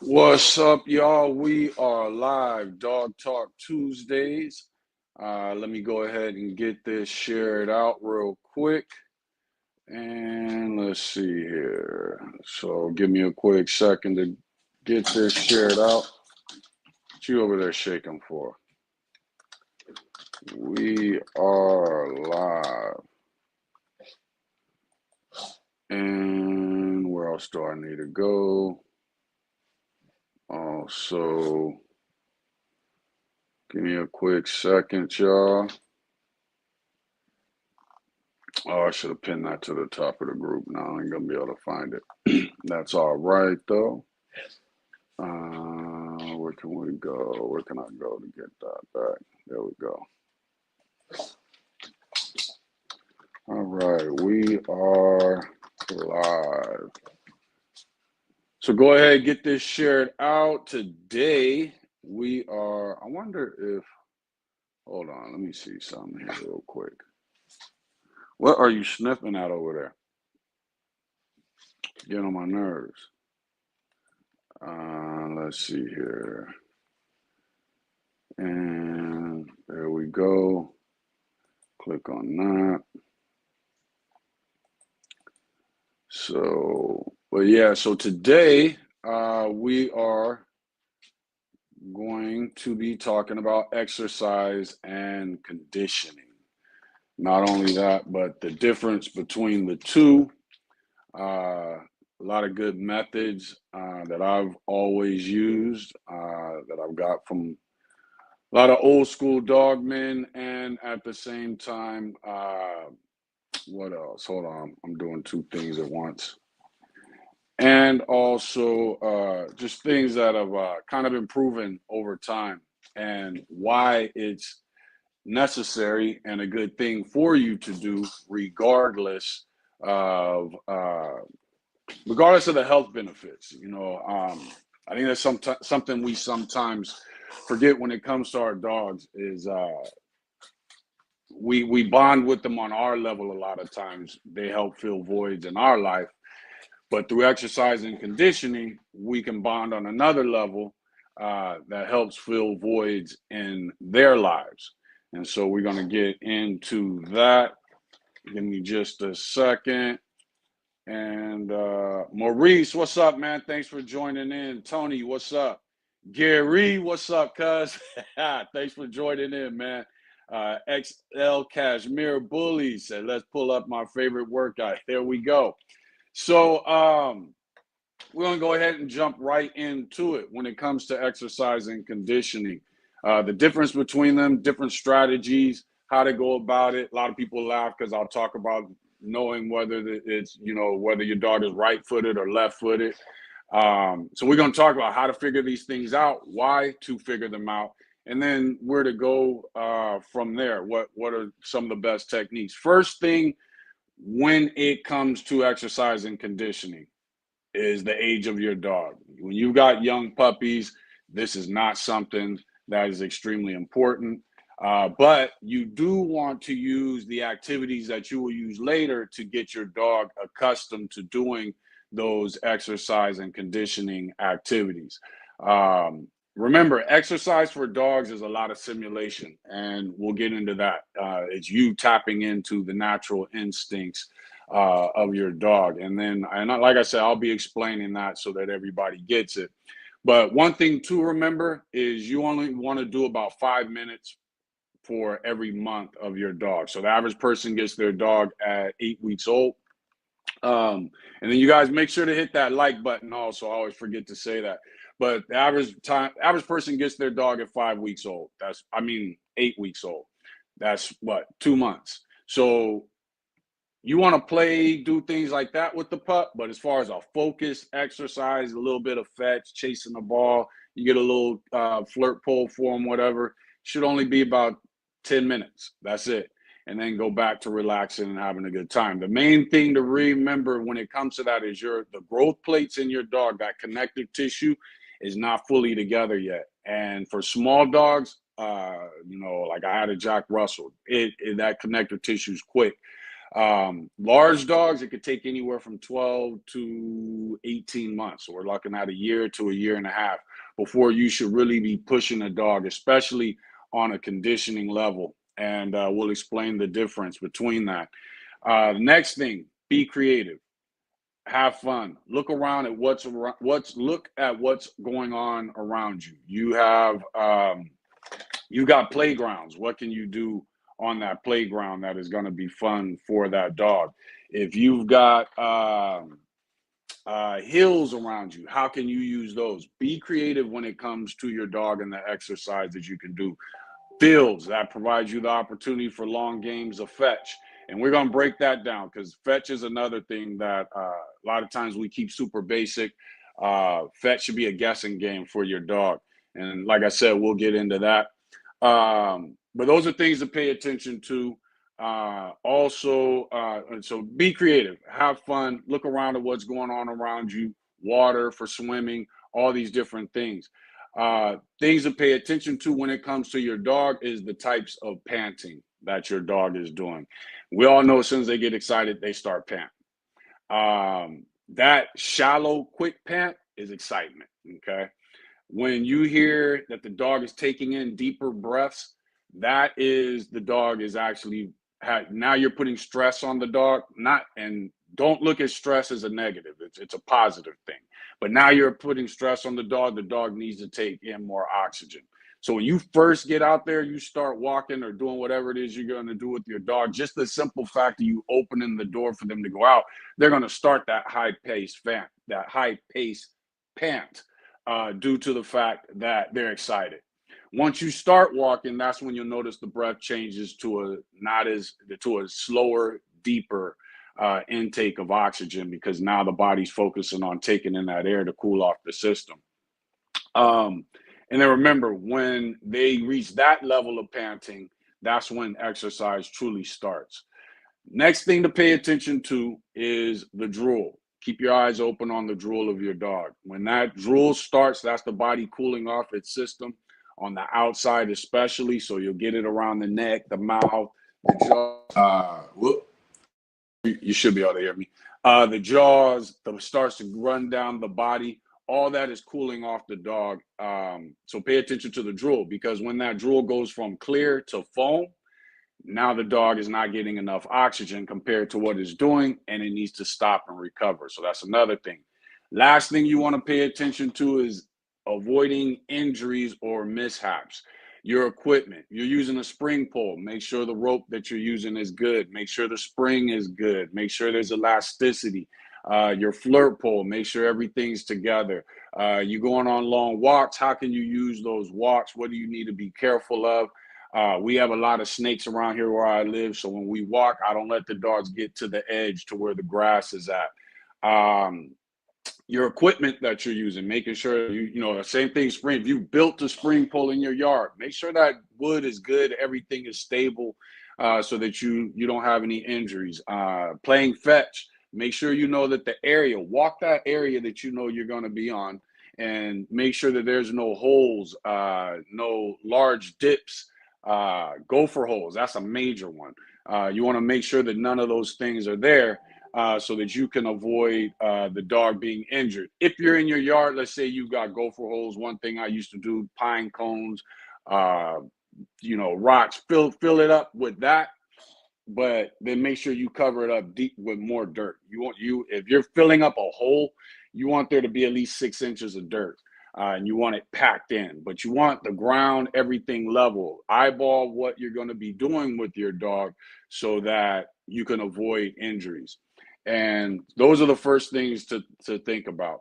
What's up, y'all? We are live, Dog Talk Tuesdays. Let me go ahead and get this shared out real quick. And let's see here. So give me a quick second to get this shared out. What you over there shaking for? We are live. And where else do I need to go? Also, give me a quick second, y'all. Oh, I should have pinned that to the top of the group. Now I ain't gonna be able to find it. That's all right though. Where can we go? Where can I go to get that back? There we go. All right, we are live. So go ahead, get this shared out. Today we are, I wonder if, hold on, let me see something here real quick. What are you sniffing at over there? Getting on my nerves. Let's see here. And there we go. Click on that. So, but yeah, so today we are going to be talking about exercise and conditioning. Not only that, but the difference between the two. A lot of good methods that I've always used, that I've got from a lot of old school dogmen, and at the same time, what else? Hold on, I'm doing two things at once. And also just things that have kind of been proven over time and why it's necessary and a good thing for you to do of regardless of the health benefits. I think that's something we sometimes forget when it comes to our dogs is we bond with them on our level. A lot of times they help fill voids in our life, but through exercise and conditioning we can bond on another level that helps fill voids in their lives. And so we're going to get into that. Give me just a second. And Maurice, what's up, man? Thanks for joining in. Tony, what's up? Gary, what's up, cuz? Thanks for joining in, man. XL Cashmere Bully said, let's pull up my favorite workout. There we go. So we're going to go ahead and jump right into it when it comes to exercise and conditioning. The difference between them, different strategies, how to go about it. A lot of people laugh because I'll talk about knowing whether it's, whether your dog is right-footed or left-footed. So we're going to talk about how to figure these things out, why to figure them out, and then where to go from there. What are some of the best techniques? First thing, when it comes to exercise and conditioning, is the age of your dog. When you've got young puppies, this is not something that is extremely important. But you do want to use the activities that you will use later to get your dog accustomed to doing those exercise and conditioning activities. Remember, exercise for dogs is a lot of simulation, and we'll get into that. It's you tapping into the natural instincts of your dog. And then, like I said, I'll be explaining that so that everybody gets it. But one thing to remember is you only want to do about 5 minutes for every month of your dog. So the average person gets their dog at 8 weeks old. And then you guys make sure to hit that like button also. I always forget to say that. But the average person gets their dog at 5 weeks old. 8 weeks old. That's what, 2 months. So you want to play, do things like that with the pup, but as far as a focus exercise, a little bit of fetch, chasing the ball, you get a little flirt pole for them, whatever, should only be about 10 minutes. That's it. And then go back to relaxing and having a good time. The main thing to remember when it comes to that is the growth plates in your dog, that connective tissue is not fully together yet. And for small dogs, like I had a Jack Russell, that connective tissue is quick. Large dogs, it could take anywhere from 12 to 18 months. So we're looking at a year to a year and a half before you should really be pushing a dog, especially on a conditioning level. And we'll explain the difference between that. Next thing, be creative, have fun, look around at look at what's going on around you. You got playgrounds. What can you do on that playground that is going to be fun for that dog? If you've got hills around you, how can you use those? Be creative when it comes to your dog and the exercise that you can do. Fields that provides you the opportunity for long games of fetch. And we're going to break that down because fetch is another thing that a lot of times we keep super basic. Fetch should be a guessing game for your dog. And like I said, we'll get into that. But those are things to pay attention to. So be creative, have fun, look around at what's going on around you, water for swimming, all these different things. Things to pay attention to when it comes to your dog is the types of panting that your dog is doing. We all know as soon as they get excited, they start panting. That shallow, quick pant is excitement, okay? When you hear that the dog is taking in deeper breaths, that is the dog is actually, now you're putting stress on the dog, and don't look at stress as a negative. It's a positive thing. But now you're putting stress on the dog needs to take in more oxygen. So when you first get out there, you start walking or doing whatever it is you're going to do with your dog, just the simple fact that you opening the door for them to go out, they're going to start that high-paced pant due to the fact that they're excited. Once you start walking, that's when you'll notice the breath changes to a slower, deeper intake of oxygen, because now the body's focusing on taking in that air to cool off the system. And then remember, when they reach that level of panting, that's when exercise truly starts. Next thing to pay attention to is the drool. Keep your eyes open on the drool of your dog. When that drool starts, that's the body cooling off its system on the outside especially. So you'll get it around the neck, the mouth, the jaw. You should be able to hear me. The jaws starts to run down the body. All that is cooling off the dog. So pay attention to the drool, because when that drool goes from clear to foam, now the dog is not getting enough oxygen compared to what it's doing, and it needs to stop and recover. So that's another thing. Last thing you want to pay attention to is avoiding injuries or mishaps. Your equipment, you're using a spring pole, make sure the rope that you're using is good. Make sure the spring is good. Make sure there's elasticity. Your flirt pole, make sure everything's together. You going on long walks, how can you use those walks? What do you need to be careful of? We have a lot of snakes around here where I live, so when we walk, I don't let the dogs get to the edge to where the grass is at. Your equipment that you're using, making sure same thing, spring. If you built a spring pole in your yard, make sure that wood is good, everything is stable, so that you don't have any injuries. Playing fetch, make sure you know that walk that area that you know you're going to be on, and make sure that there's no holes, no large dips, gopher holes. That's a major one. You want to make sure that none of those things are there, so that you can avoid the dog being injured. If you're in your yard, let's say you've got gopher holes. One thing I used to do, pine cones, rocks, fill it up with that, but then make sure you cover it up deep with more dirt. If you're filling up a hole, you want there to be at least 6 inches of dirt. And you want it packed in, but you want the ground, everything level. Eyeball what you're going to be doing with your dog so that you can avoid injuries. And those are the first things to think about.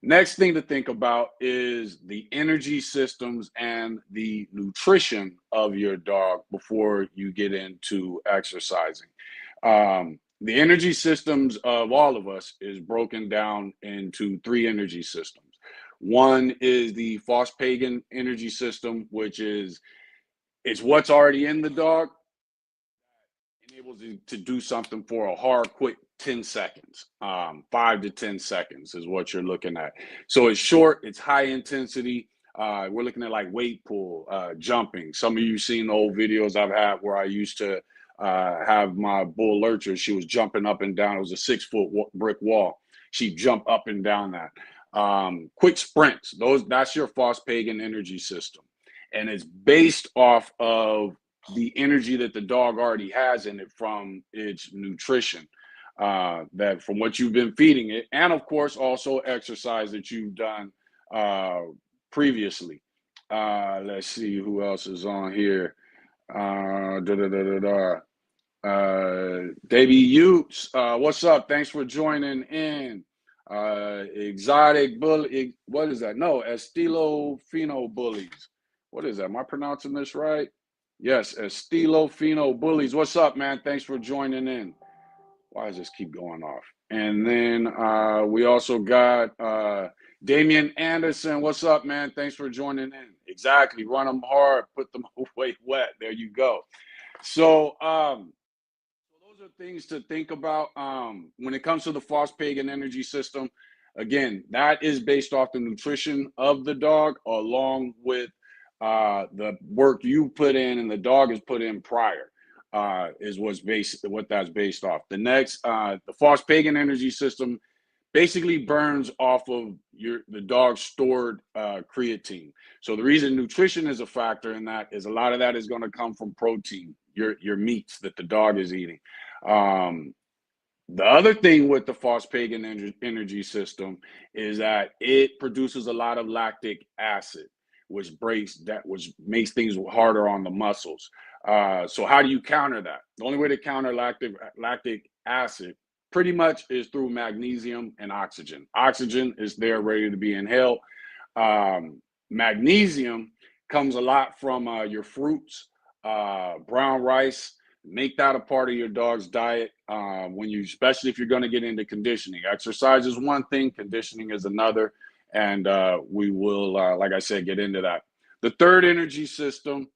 Next thing to think about is the energy systems and the nutrition of your dog before you get into exercising. The energy systems of all of us is broken down into 3 energy systems. One is the Foss-Pagan energy system, which is what's already in the dog, enables you to do something for a hard, quick 10 seconds. 5 to 10 seconds is what you're looking at. So it's short, it's high intensity. We're looking at like weight pull, jumping. Some of you seen old videos I've had where I used to have my bull lurcher. She was jumping up and down. It was a 6-foot brick wall. She'd jump up and down that. Quick sprints. That's your Foss-Pagan energy system, and it's based off of the energy that the dog already has in it from its nutrition, that from what you've been feeding it, and of course also exercise that you've done previously. Let's see who else is on here. Davey Utes, what's up? Thanks for joining in. Exotic bully, what is that? No, Estilo Fino bullies. What is that? Am I pronouncing this right? Yes, Estilo Fino bullies. What's up, man? Thanks for joining in. Why does this keep going off? And then we also got Damian Anderson. What's up, man? Thanks for joining in. Exactly. Run them hard, put them away wet. There you go. So those are things to think about when it comes to the Foss-Pagan energy system. Again, that is based off the nutrition of the dog, along with the work you put in and the dog has put in prior, is what that's based off. The next, the Foss-Pagan energy system basically burns off of the dog's stored creatine. So the reason nutrition is a factor in that is a lot of that is going to come from protein, your meats that the dog is eating. The other thing with the Foss-Pagan energy system is that it produces a lot of lactic acid, which makes things harder on the muscles. So how do you counter that? The only way to counter lactic acid pretty much is through magnesium and oxygen. Oxygen is there ready to be inhaled. Magnesium comes a lot from your fruits, brown rice. Make that a part of your dog's diet especially if you're going to get into conditioning. Exercise is one thing, conditioning is another, and we will, like I said, get into that. The third energy system,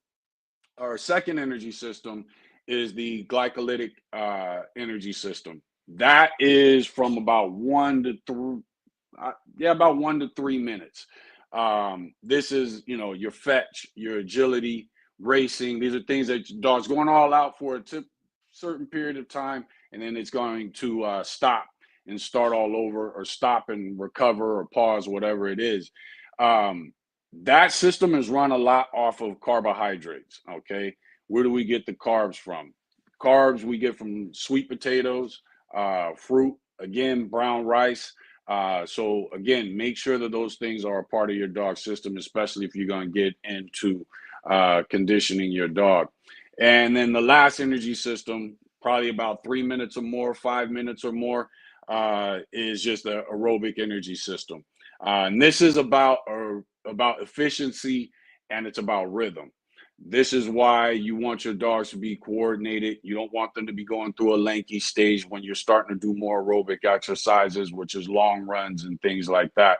or second energy system, is the glycolytic energy system. That is from about 1 to 3 minutes. This is, your fetch, your agility, racing. These are things that dogs going all out for a certain period of time, and then it's going to stop and start all over, or stop and recover, or pause, whatever it is. That system is run a lot off of carbohydrates. Okay, where do we get the carbs from? Carbs we get from sweet potatoes, fruit, again, brown rice. So again, make sure that those things are a part of your dog system, especially if you're going to get into conditioning your dog. And then the last energy system, probably about 3 minutes or more, 5 minutes or more, is just the aerobic energy system. And this is about efficiency, and it's about rhythm. This is why you want your dogs to be coordinated. You don't want them to be going through a lanky stage when you're starting to do more aerobic exercises, which is long runs and things like that.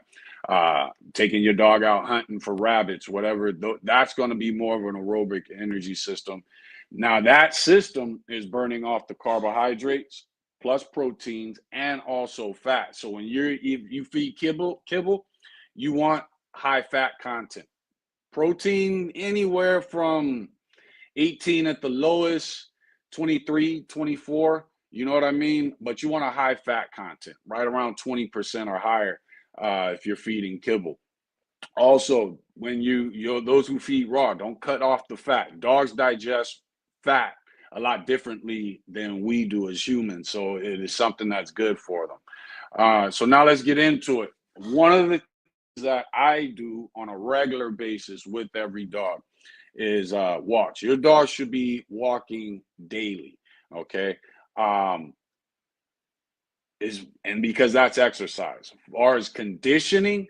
Taking your dog out hunting for rabbits, whatever, that's going to be more of an aerobic energy system. Now that system is burning off the carbohydrates plus proteins and also fat. So when you feed kibble, you want high fat content. Protein anywhere from 18 at the lowest, 23, 24, you know what I mean? But you want a high fat content, right around 20% or higher if you're feeding kibble. Also, when those who feed raw, don't cut off the fat. Dogs digest fat a lot differently than we do as humans, so it is something that's good for them. So now let's get into it. One of the that I do on a regular basis with every dog is walks. Your dog should be walking daily, okay? And because that's exercise. As far as conditioning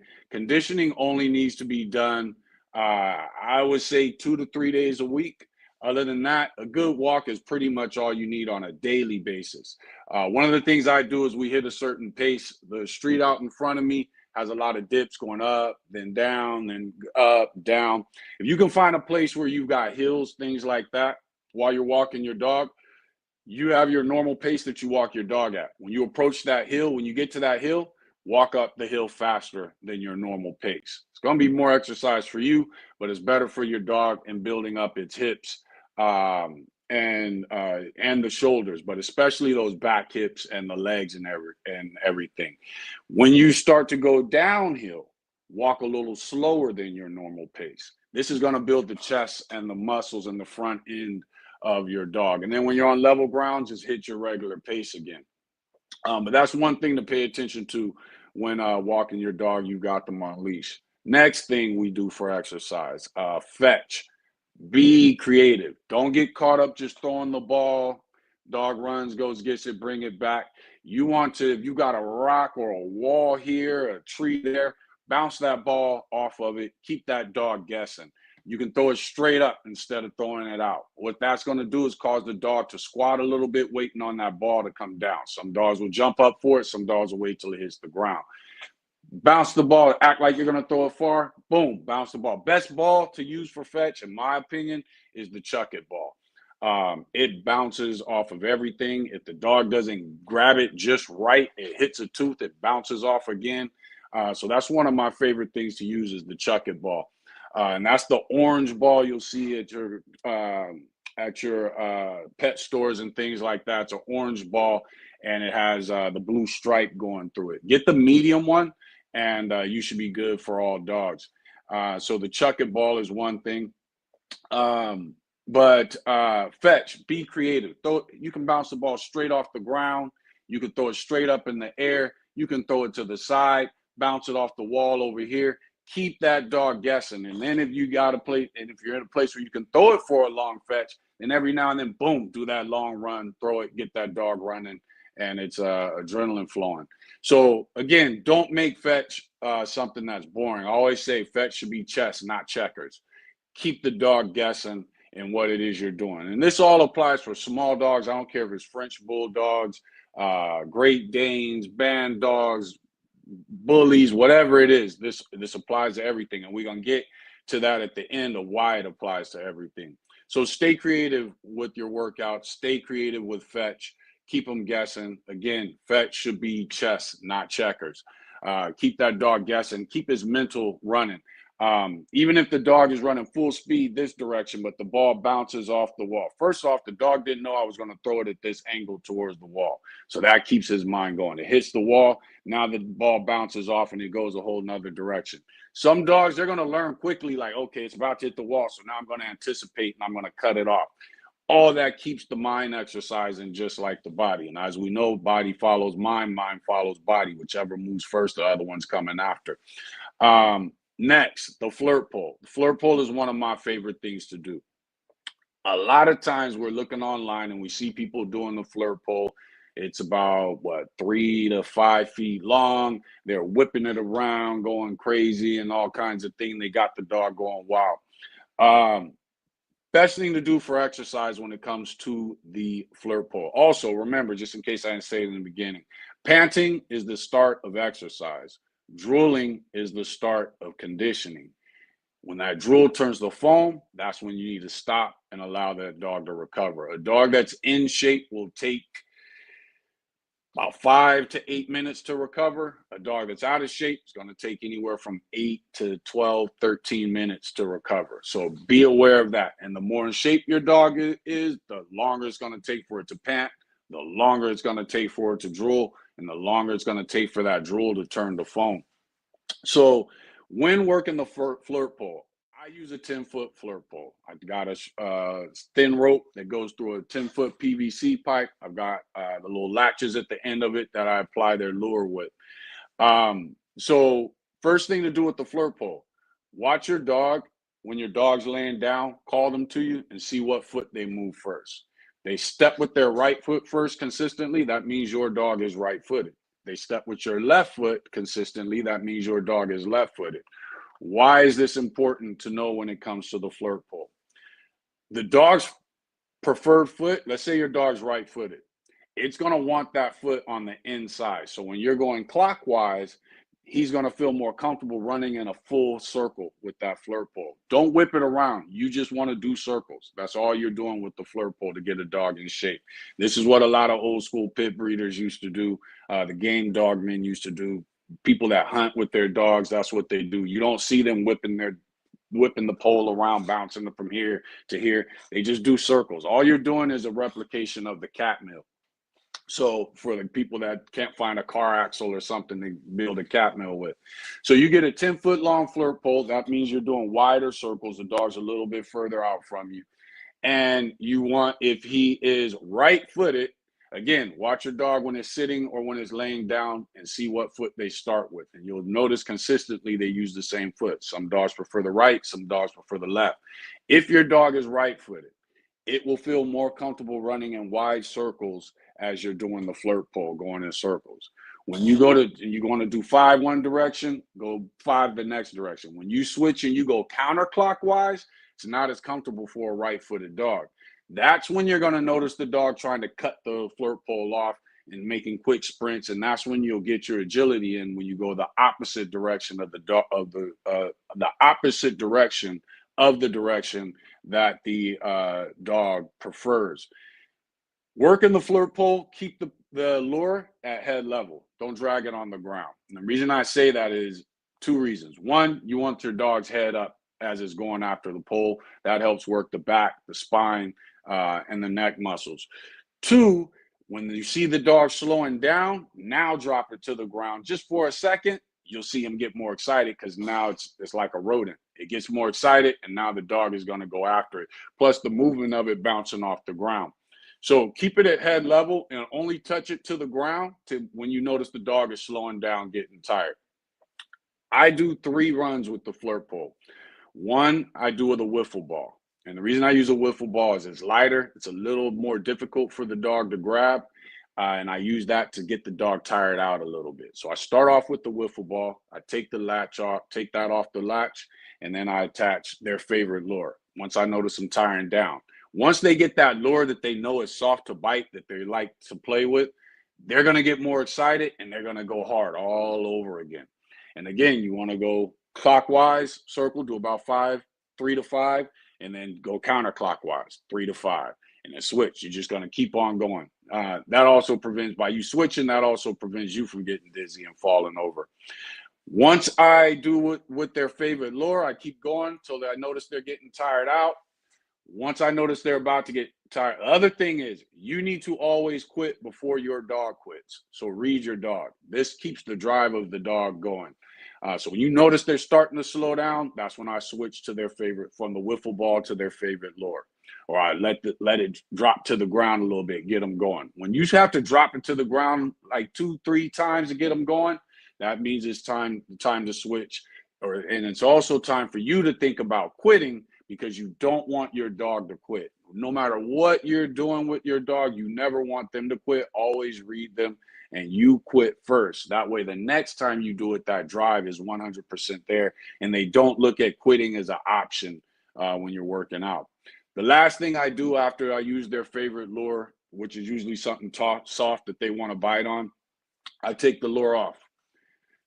only needs to be done, I would say 2 to 3 days a week. Other than that, a good walk is pretty much all you need on a daily basis. One of the things I do is we hit a certain pace. The street out in front of me has a lot of dips going up, then down, then up, down. If you can find a place where you've got hills, things like that, while you're walking your dog, you have your normal pace that you walk your dog at. When you approach that hill, when you get to that hill, walk up the hill faster than your normal pace. It's going to be more exercise for you, but it's better for your dog in building up its hips and the shoulders, but especially those back, hips, and the legs and everything. When you start to go downhill, walk a little slower than your normal pace. This is going to build the chest and the muscles in the front end of your dog. And then when you're on level ground, just hit your regular pace again. But that's one thing to pay attention to when walking your dog. You got them on leash. Next thing we do for exercise, fetch. Be creative. Don't get caught up just throwing the ball. Dog runs, goes, gets it, bring it back. You want to, if you got a rock or a wall here, a tree there, bounce that ball off of it. Keep that dog guessing. You can throw it straight up instead of throwing it out. What that's going to do is cause the dog to squat a little bit, waiting on that ball to come down. Some dogs will jump up for it. Some dogs will wait till it hits the ground. Bounce the ball, act like you're going to throw it far. Boom, bounce the ball. Best ball to use for fetch, in my opinion, is the chuck it ball. It bounces off of everything. If the dog doesn't grab it just right, it hits a tooth, it bounces off again. So that's one of my favorite things to use, is the chuck it ball. And that's the orange ball you'll see at your pet stores and things like that. It's an orange ball, and it has the blue stripe going through it. Get the medium one, and you should be good for all dogs. So the chuck it ball is one thing. But fetch, be creative. You can bounce the ball straight off the ground. You can throw it straight up in the air. You can throw it to the side, bounce it off the wall over here. Keep that dog guessing. And then if you got a place, and if you're in a place where you can throw it for a long fetch, then every now and then, boom, do that long run, throw it, get that dog running, and it's adrenaline flowing. So again, don't make fetch something that's boring. I always say fetch should be chess, not checkers. Keep the dog guessing in what it is you're doing. And this all applies for small dogs. I don't care if it's French bulldogs, Great Danes, band dogs, bullies, whatever it is. This applies to everything. And we're going to get to that at the end of why it applies to everything. So stay creative with your workouts. Stay creative with fetch. Keep them guessing. Again, fetch should be chess, not checkers. Keep that dog guessing. Keep his mental running. Even if the dog is running full speed this direction, but the ball bounces off the wall. First off, the dog didn't know I was going to throw it at this angle towards the wall. So that keeps his mind going. It hits the wall. Now the ball bounces off and it goes a whole nother direction. Some dogs, they're going to learn quickly, like, okay, it's about to hit the wall. So now I'm going to anticipate and I'm going to cut it off. All that keeps the mind exercising, just like the body. And as we know, body follows mind, mind follows body. Whichever moves first, the other one's coming after. Next, the flirt pole. The flirt pole is one of my favorite things to do. A lot of times we're looking online and we see people doing the flirt pole. It's about 3 to 5 feet long. They're whipping it around, going crazy and all kinds of things. They got the dog going wild. Best thing to do for exercise when it comes to the flirt pole. Also, remember, just in case I didn't say it in the beginning, panting is the start of exercise. Drooling is the start of conditioning. When that drool turns to foam, that's when you need to stop and allow that dog to recover. A dog that's in shape will take about 5 to 8 minutes to recover. A dog that's out of shape is going to take anywhere from 8 to 12, 13 minutes to recover. So be aware of that. And the more in shape your dog is, the longer it's going to take for it to pant, the longer it's going to take for it to drool, and the longer it's going to take for that drool to turn to foam. So when working the flirt pole, I use a 10-foot flirt pole. I've got a thin rope that goes through a 10-foot PVC pipe. I've got the little latches at the end of it that I apply their lure with. So first thing to do with the flirt pole, watch your dog. When your dog's laying down, call them to you and see what foot they move first. They step with their right foot first consistently. That means your dog is right-footed. They step with your left foot consistently. That means your dog is left-footed. Why is this important to know when it comes to the flirt pole? The dog's preferred foot, let's say your dog's right-footed. It's going to want that foot on the inside. So when you're going clockwise, he's going to feel more comfortable running in a full circle with that flirt pole. Don't whip it around. You just want to do circles. That's all you're doing with the flirt pole to get a dog in shape. This is what a lot of old school pit breeders used to do. The game dog men used to do. People that hunt with their dogs, that's what they do. You don't see them whipping their whipping the pole around, bouncing it from here to here. They just do circles. All you're doing is a replication of the cat mill. So for the people that can't find a car axle or something to build a cat mill with. So you get a 10-foot long flirt pole. That means you're doing wider circles. The dog's a little bit further out from you. And you want, if he is right-footed, again, watch your dog when it's sitting or when it's laying down and see what foot they start with. And you'll notice consistently they use the same foot. Some dogs prefer the right, some dogs prefer the left. If your dog is right-footed, it will feel more comfortable running in wide circles as you're doing the flirt pole, going in circles. When you go to, you're going to do 5 one direction, go 5 the next direction. When you switch and you go counterclockwise, it's not as comfortable for a right-footed dog. That's when you're going to notice the dog trying to cut the flirt pole off and making quick sprints, and that's when you'll get your agility in, when you go the opposite direction of the dog, the opposite direction of the direction that the dog prefers. Working the flirt pole, keep the lure at head level. Don't drag it on the ground. And the reason I say that is 2 reasons. One, you want your dog's head up as it's going after the pole. That helps work the back, the spine, and the neck muscles. 2, when you see the dog slowing down, now drop it to the ground just for a second. You'll see him get more excited because now it's like a rodent. It gets more excited, and now the dog is going to go after it. Plus the movement of it bouncing off the ground. So keep it at head level and only touch it to the ground to when you notice the dog is slowing down, getting tired. I do 3 runs with the flirt pole. 1, I do with a wiffle ball. And the reason I use a wiffle ball is it's lighter. It's a little more difficult for the dog to grab. And I use that to get the dog tired out a little bit. So I start off with the wiffle ball. I take the latch off, take that off the latch, and then I attach their favorite lure once I notice them tiring down. Once they get that lure that they know is soft to bite, that they like to play with, they're going to get more excited and they're going to go hard all over again. And again, you want to go clockwise, circle, do about 5, 3 to 5, and then go counterclockwise, 3 to 5, and then switch. You're just going to keep on going. That also prevents, by you switching, that also prevents you from getting dizzy and falling over. Once I do it with their favorite lure, I keep going till I notice they're getting tired out. Once I notice they're about to get tired, the other thing is you need to always quit before your dog quits. So read your dog. This keeps the drive of the dog going. So when you notice they're starting to slow down, that's when I switch to their favorite, from the wiffle ball to their favorite lure. Or I let it drop to the ground a little bit, get them going. When you have to drop it to the ground like 2, 3 times to get them going, that means it's time to switch. And it's also time for you to think about quitting, because you don't want your dog to quit. No matter what you're doing with your dog, you never want them to quit. Always read them and you quit first. That way, the next time you do it, that drive is 100% there, and they don't look at quitting as an option when you're working out. The last thing I do after I use their favorite lure, which is usually something soft that they want to bite on, I take the lure off.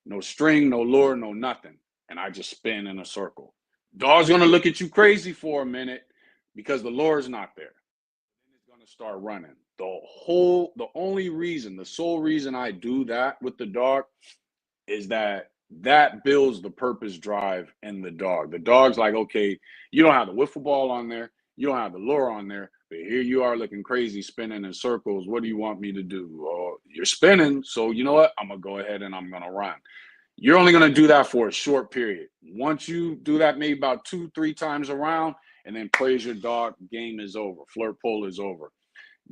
No string, no lure, no nothing. And I just spin in a circle. Dog's going to look at you crazy for a minute because the lure is not there. Then it's going to start running. The sole reason I do that with the dog is that builds the purpose drive in the dog. The dog's like, okay, you don't have the wiffle ball on there, you don't have the lure on there, but here you are looking crazy, spinning in circles. What do you want me to do? Oh, you're spinning, so you know what? I'm going to go ahead and I'm going to run. You're only going to do that for a short period. Once you do that maybe about 2, 3 times around, and then praise your dog, game is over. Flirt pole is over.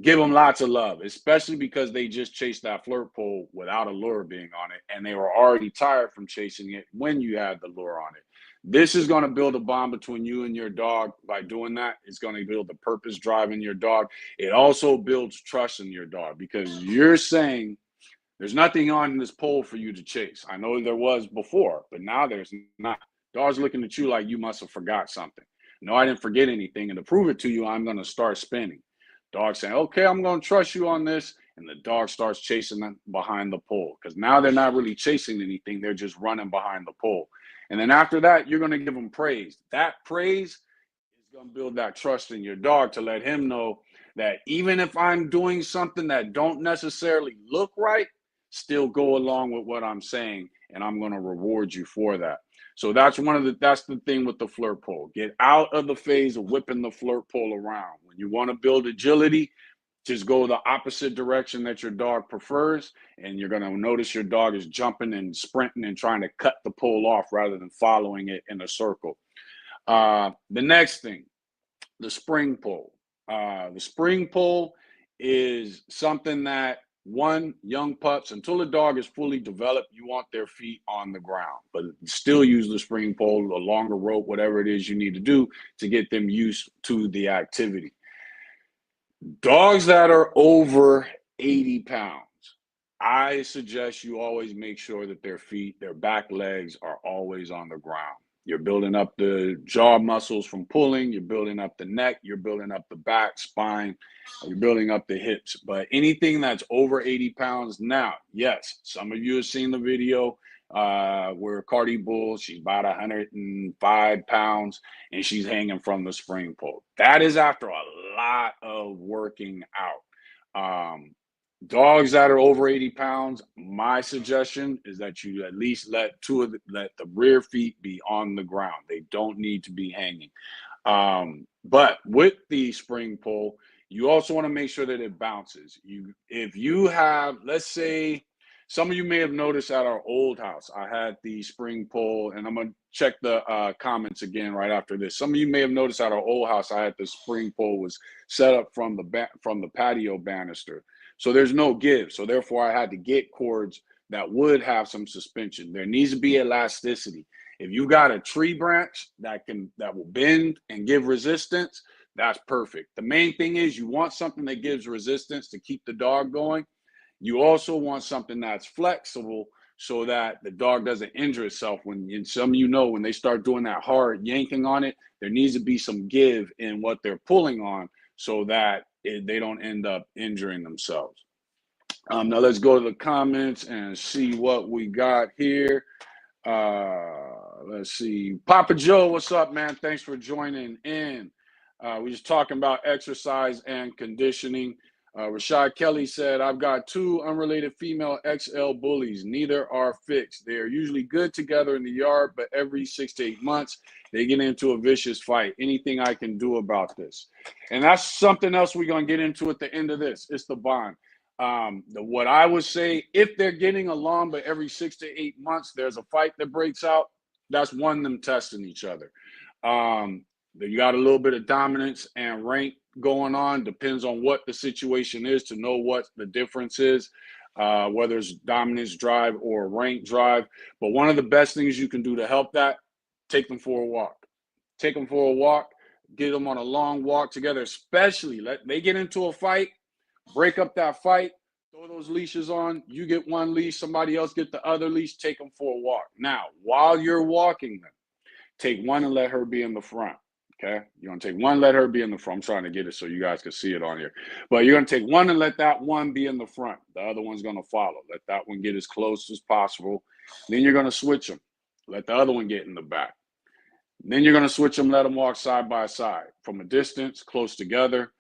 Give them lots of love, especially because they just chased that flirt pole without a lure being on it, and they were already tired from chasing it when you had the lure on it. This is going to build a bond between you and your dog. By doing that, it's going to build the purpose drive in your dog. It also builds trust in your dog, because you're saying, there's nothing on this pole for you to chase. I know there was before, but now there's not. Dog's looking at you like you must have forgot something. No, I didn't forget anything. And to prove it to you, I'm going to start spinning. Dog saying, okay, I'm going to trust you on this. And the dog starts chasing them behind the pole, because now they're not really chasing anything. They're just running behind the pole. And then after that, you're going to give them praise. That praise is going to build that trust in your dog to let him know that even if I'm doing something that don't necessarily look right, still go along with what I'm saying, and I'm going to reward you for that. So that's the thing with the flirt pole. Get out of the phase of whipping the flirt pole around. When you want to build agility, just go the opposite direction that your dog prefers, and you're going to notice your dog is jumping and sprinting and trying to cut the pole off rather than following it in a circle. The next thing, the spring pole. The spring pole is something that, one, young pups, until the dog is fully developed, you want their feet on the ground, but still use the spring pole, a longer rope, whatever it is you need to do to get them used to the activity. Dogs that are over 80 pounds, I suggest you always make sure that their feet, their back legs are always on the ground. You're building up the jaw muscles from pulling, you're building up the neck, you're building up the back, spine, you're building up the hips. But anything that's over 80 pounds, now, yes, some of you have seen the video where Cardi Bull, she's about 105 pounds and she's hanging from the spring pole. That is after a lot of working out. Dogs that are over 80 pounds, my suggestion is that you at least let the rear feet be on the ground. They don't need to be hanging. But with the spring pole, you also want to make sure that it bounces. If you have, let's say, some of you may have noticed at our old house, I had the spring pole, and I'm going to check the comments again right after this. Some of you may have noticed at our old house, I had the spring pole was set up from the patio banister. So there's no give. So therefore, I had to get cords that would have some suspension. There needs to be elasticity. If you got a tree branch that will bend and give resistance, that's perfect. The main thing is you want something that gives resistance to keep the dog going. You also want something that's flexible so that the dog doesn't injure itself. When they start doing that hard yanking on it, there needs to be some give in what they're pulling on so that they don't end up injuring themselves. Now let's go to the comments and see what we got here. Let's see. Papa Joe, what's up, man? Thanks for joining in. We're just talking about exercise and conditioning. Rashad Kelly said, I've got 2 unrelated female XL bullies. Neither are fixed. They are usually good together in the yard, but every 6 to 8 months, they get into a vicious fight. Anything I can do about this? And that's something else we're going to get into at the end of this. It's the bond. What I would say, if they're getting along, but every 6 to 8 months, there's a fight that breaks out, that's them testing each other. You got a little bit of dominance and rank going on. Depends on what the situation is to know what the difference is, whether it's dominance drive or rank drive. But one of the best things you can do to help that, take them for a walk. Take them for a walk. Get them on a long walk together, especially they get into a fight, break up that fight, throw those leashes on. You get one leash, somebody else get the other leash, take them for a walk. Now, while you're walking them, take one and let her be in the front. Okay, you're going to take one, let her be in the front. I'm trying to get it so you guys can see it on here. But you're going to take one and let that one be in the front. The other one's going to follow. Let that one get as close as possible. Then you're going to switch them. Let the other one get in the back. Then you're going to switch them, let them walk side by side from a distance, close together.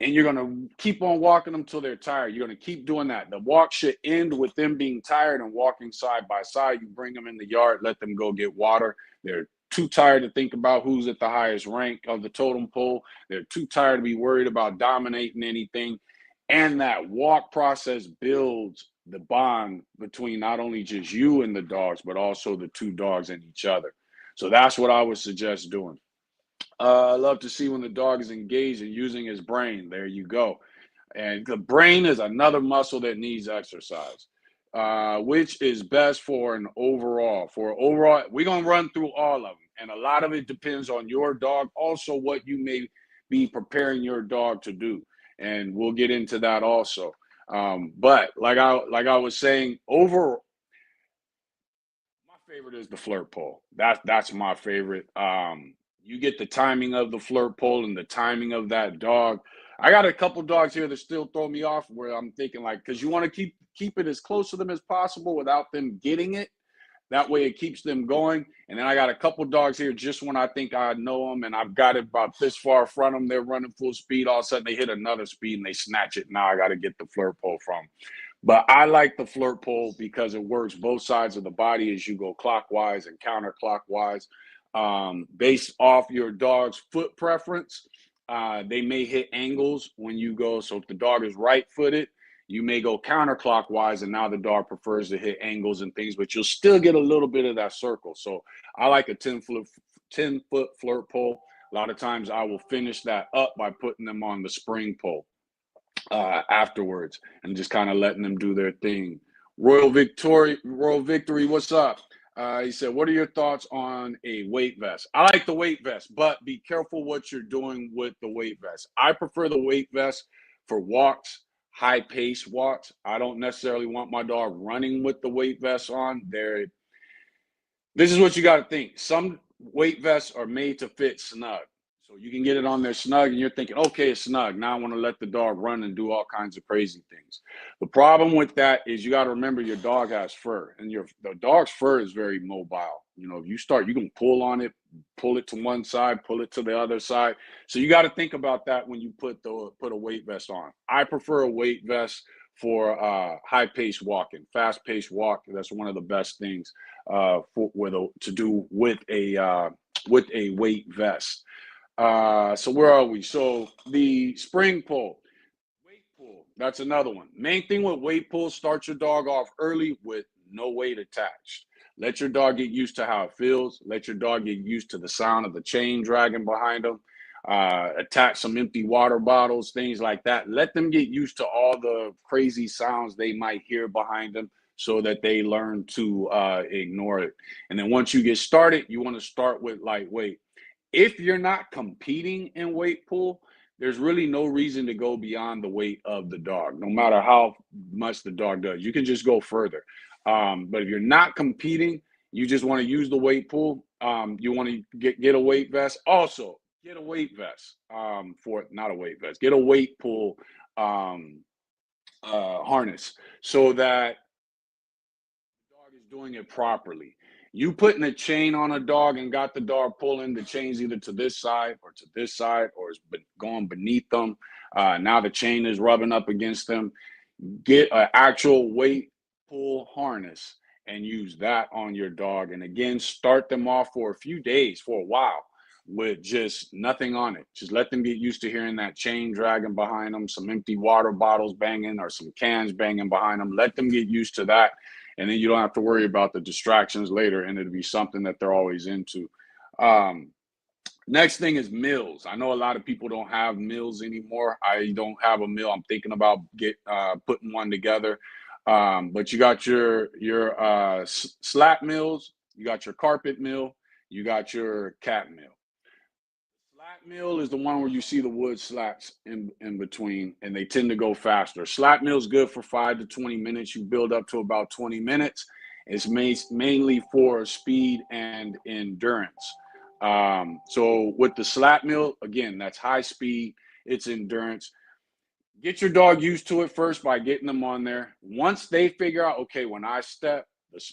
And you're going to keep on walking them till they're tired. You're going to keep doing that. The walk should end with them being tired and walking side by side. You bring them in the yard, let them go get water. They're too tired to think about who's at the highest rank of the totem pole. They're too tired to be worried about dominating anything. And that walk process builds the bond between not only just you and the dogs, but also the 2 dogs and each other. So that's what I would suggest doing. I love to see when the dog is engaged and using his brain. There you go. And the brain is another muscle that needs exercise. Which is best for an overall? For overall, we're going to run through all of them. And a lot of it depends on your dog. Also, what you may be preparing your dog to do. And we'll get into that also. But like I was saying, overall, my favorite is the flirt pole. That's my favorite. You get the timing of the flirt pole and the timing of that dog. I got a couple dogs here that still throw me off where I'm thinking because you want to keep it as close to them as possible without them getting it. That way it keeps them going. And then I got a couple dogs here just when I think I know them and I've got it about this far from them. They're running full speed. All of a sudden they hit another speed and they snatch it. Now I got to get the flirt pole from them. But I like the flirt pole because it works both sides of the body as you go clockwise and counterclockwise. Based off your dog's foot preference, they may hit angles when you go. So if the dog is right footed, you may go counterclockwise, and now the dog prefers to hit angles and things, but you'll still get a little bit of that circle. So I like a 10-foot flirt pole. A lot of times I will finish that up by putting them on the spring pole afterwards and just kind of letting them do their thing. Royal Victory, what's up? He said, what are your thoughts on a weight vest? I like the weight vest, but be careful what you're doing with the weight vest. I prefer the weight vest for walks, high pace walks. I don't necessarily want my dog running with the weight vest on. This is what you got to think. Some weight vests are made to fit snug. So you can get it on there snug and you're thinking, okay, it's snug. Now I want to let the dog run and do all kinds of crazy things. The problem with that is you got to remember your dog has fur, and the dog's fur is very mobile. You know, if you start, you can pull on it, pull it to one side, pull it to the other side. So you got to think about that when you put a weight vest on. I prefer a weight vest for high pace walking, fast paced walk. That's one of the best things to do with a weight vest. So where are we? So the spring pull, weight pull, that's another one. Main thing with weight pull, start your dog off early with no weight attached. Let your dog get used to how it feels. Let your dog get used to the sound of the chain dragging behind them. Attach some empty water bottles, things like that. Let them get used to all the crazy sounds they might hear behind them so that they learn to ignore it. And then once you get started, you want to start with lightweight. If you're not competing in weight pull, there's really no reason to go beyond the weight of the dog, no matter how much the dog does. You can just go further. But if you're not competing, you just want to use the weight pull. You want to get a weight vest. Also, get a weight vest not a weight vest. Get a weight pull harness so that the dog is doing it properly. You putting a chain on a dog and got the dog pulling the chains either to this side or to this side, or it's going beneath them. Now the chain is rubbing up against them. Get an actual weight pull harness and use that on your dog. And again, start them off for a few days, for a while, with just nothing on it. Just let them get used to hearing that chain dragging behind them, some empty water bottles banging or some cans banging behind them. Let them get used to that. And then you don't have to worry about the distractions later, and it'll be something that they're always into. Next thing is meals. I know a lot of people don't have meals anymore. I don't have a meal. I'm thinking about putting one together. But you got your slat meals, you got your carpet meal, you got your cat meal. Slat meal is the one where you see the wood slats in between, and they tend to go faster. Slat meal is good for 5 to 20 minutes. You build up to about 20 minutes. It's mainly for speed and endurance. So with the slat meal, again, that's high speed, it's endurance. Get your dog used to it first by getting them on there. Once they figure out, okay, when I step,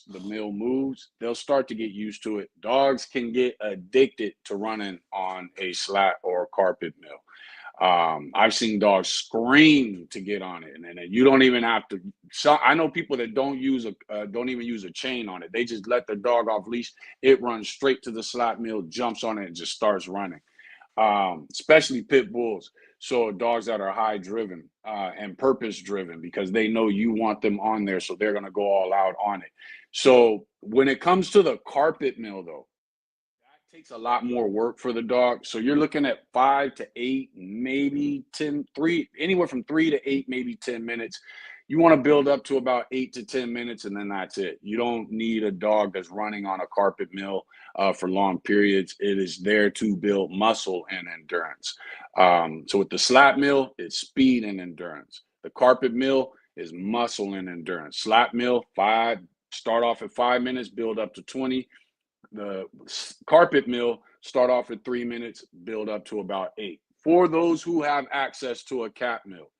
the mill moves, they'll start to get used to it. Dogs can get addicted to running on a slat or a carpet mill. I've seen dogs scream to get on it, and you don't even have to. So I know people that don't even use a chain on it. They just let their dog off leash. It runs straight to the slat mill, jumps on it, and just starts running. Especially pit bulls. So dogs that are high driven and purpose driven, because they know you want them on there, so they're going to go all out on it. So when it comes to the carpet mill, though, that takes a lot more work for the dog. So you're looking at 5 to 8, maybe 10, anywhere from 3 to 8, maybe 10 minutes. You want to build up to about 8 to 10 minutes, and then that's it. You don't need a dog that's running on a carpet mill for long periods. It is there to build muscle and endurance. So with the slat mill, it's speed and endurance. The carpet mill is muscle and endurance. Slat mill, start off at 5 minutes, build up to 20. The carpet mill, start off at 3 minutes, build up to about 8. For those who have access to a cat mill,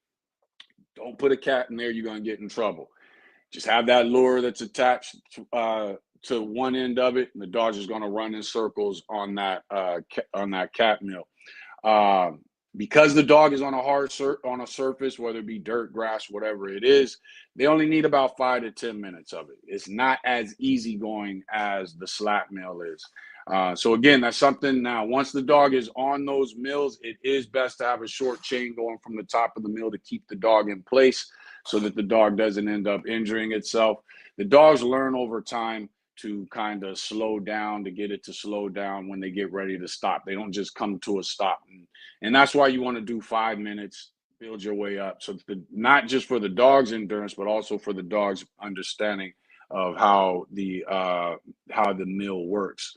don't put a cat in there, you're going to get in trouble. Just have that lure that's attached to one end of it, and the dog's just going to run in circles on that cat mill. because the dog is on a on a surface, whether it be dirt, grass, whatever it is, they only need about 5 to 10 minutes of it. It's not as easygoing as the slap meal is. So again, that's something. Now, once the dog is on those meals, it is best to have a short chain going from the top of the meal to keep the dog in place so that the dog doesn't end up injuring itself. The dogs learn over time to kind of slow down, to get it to slow down when they get ready to stop. They don't just come to a stop. And that's why you want to do 5 minutes, build your way up. So not just for the dog's endurance, but also for the dog's understanding of how the meal works.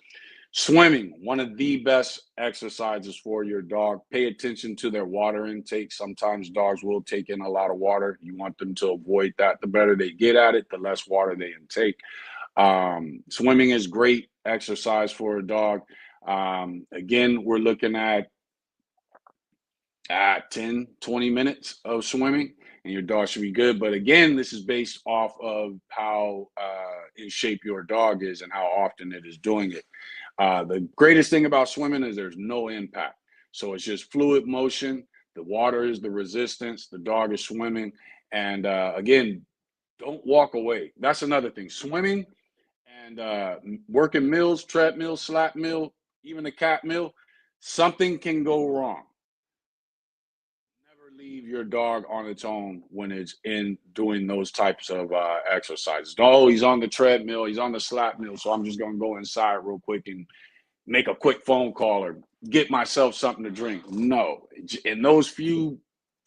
Swimming, one of the best exercises for your dog. Pay attention to their water intake. Sometimes dogs will take in a lot of water. You want them to avoid that. The better they get at it, the less water they intake. Swimming is great exercise for a dog. Again, we're looking at 10, 20 minutes of swimming, and your dog should be good. But again, this is based off of how in shape your dog is and how often it is doing it. The greatest thing about swimming is there's no impact. So it's just fluid motion. The water is the resistance. The dog is swimming. And again, don't walk away. That's another thing. Swimming and working mills, treadmill, slap mill, even the cat mill, something can go wrong. Never leave your dog on its own when it's in doing those types of exercises. Oh, he's on the treadmill, he's on the slap mill, so I'm just going to go inside real quick and make a quick phone call or get myself something to drink. No, in those few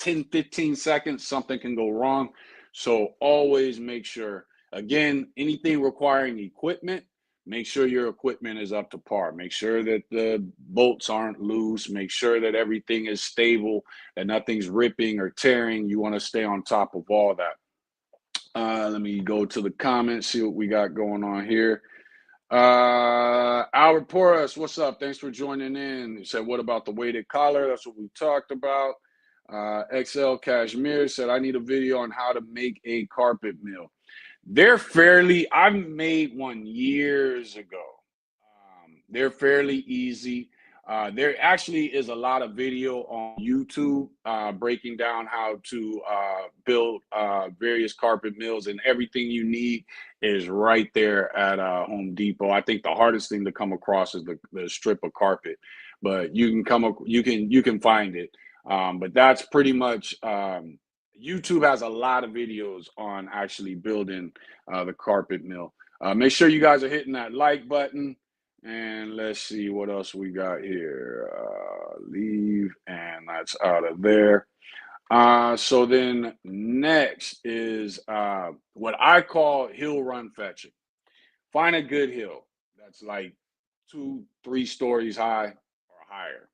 10, 15 seconds, something can go wrong. So always make sure, again, anything requiring equipment, make sure your equipment is up to par. Make sure that the bolts aren't loose. Make sure that everything is stable, that nothing's ripping or tearing. You want to stay on top of all that. Let me go to the comments, see what we got going on here. Albert Porras, what's up? Thanks for joining in. He said, what about the weighted collar? That's what we talked about. XL Cashmere said, I need a video on how to make a carpet mill. I've made one years ago. They're fairly easy. There actually is a lot of video on YouTube breaking down how to build various carpet mills, and everything you need is right there at Home Depot. I think the hardest thing to come across is the strip of carpet, but you can find it. But that's pretty much YouTube has a lot of videos on actually building the carpet mill. Make sure you guys are hitting that like button. And let's see what else we got here. Leave, and that's out of there. So then next is what I call hill run fetching. Find a good hill that's like 2-3 stories high or higher.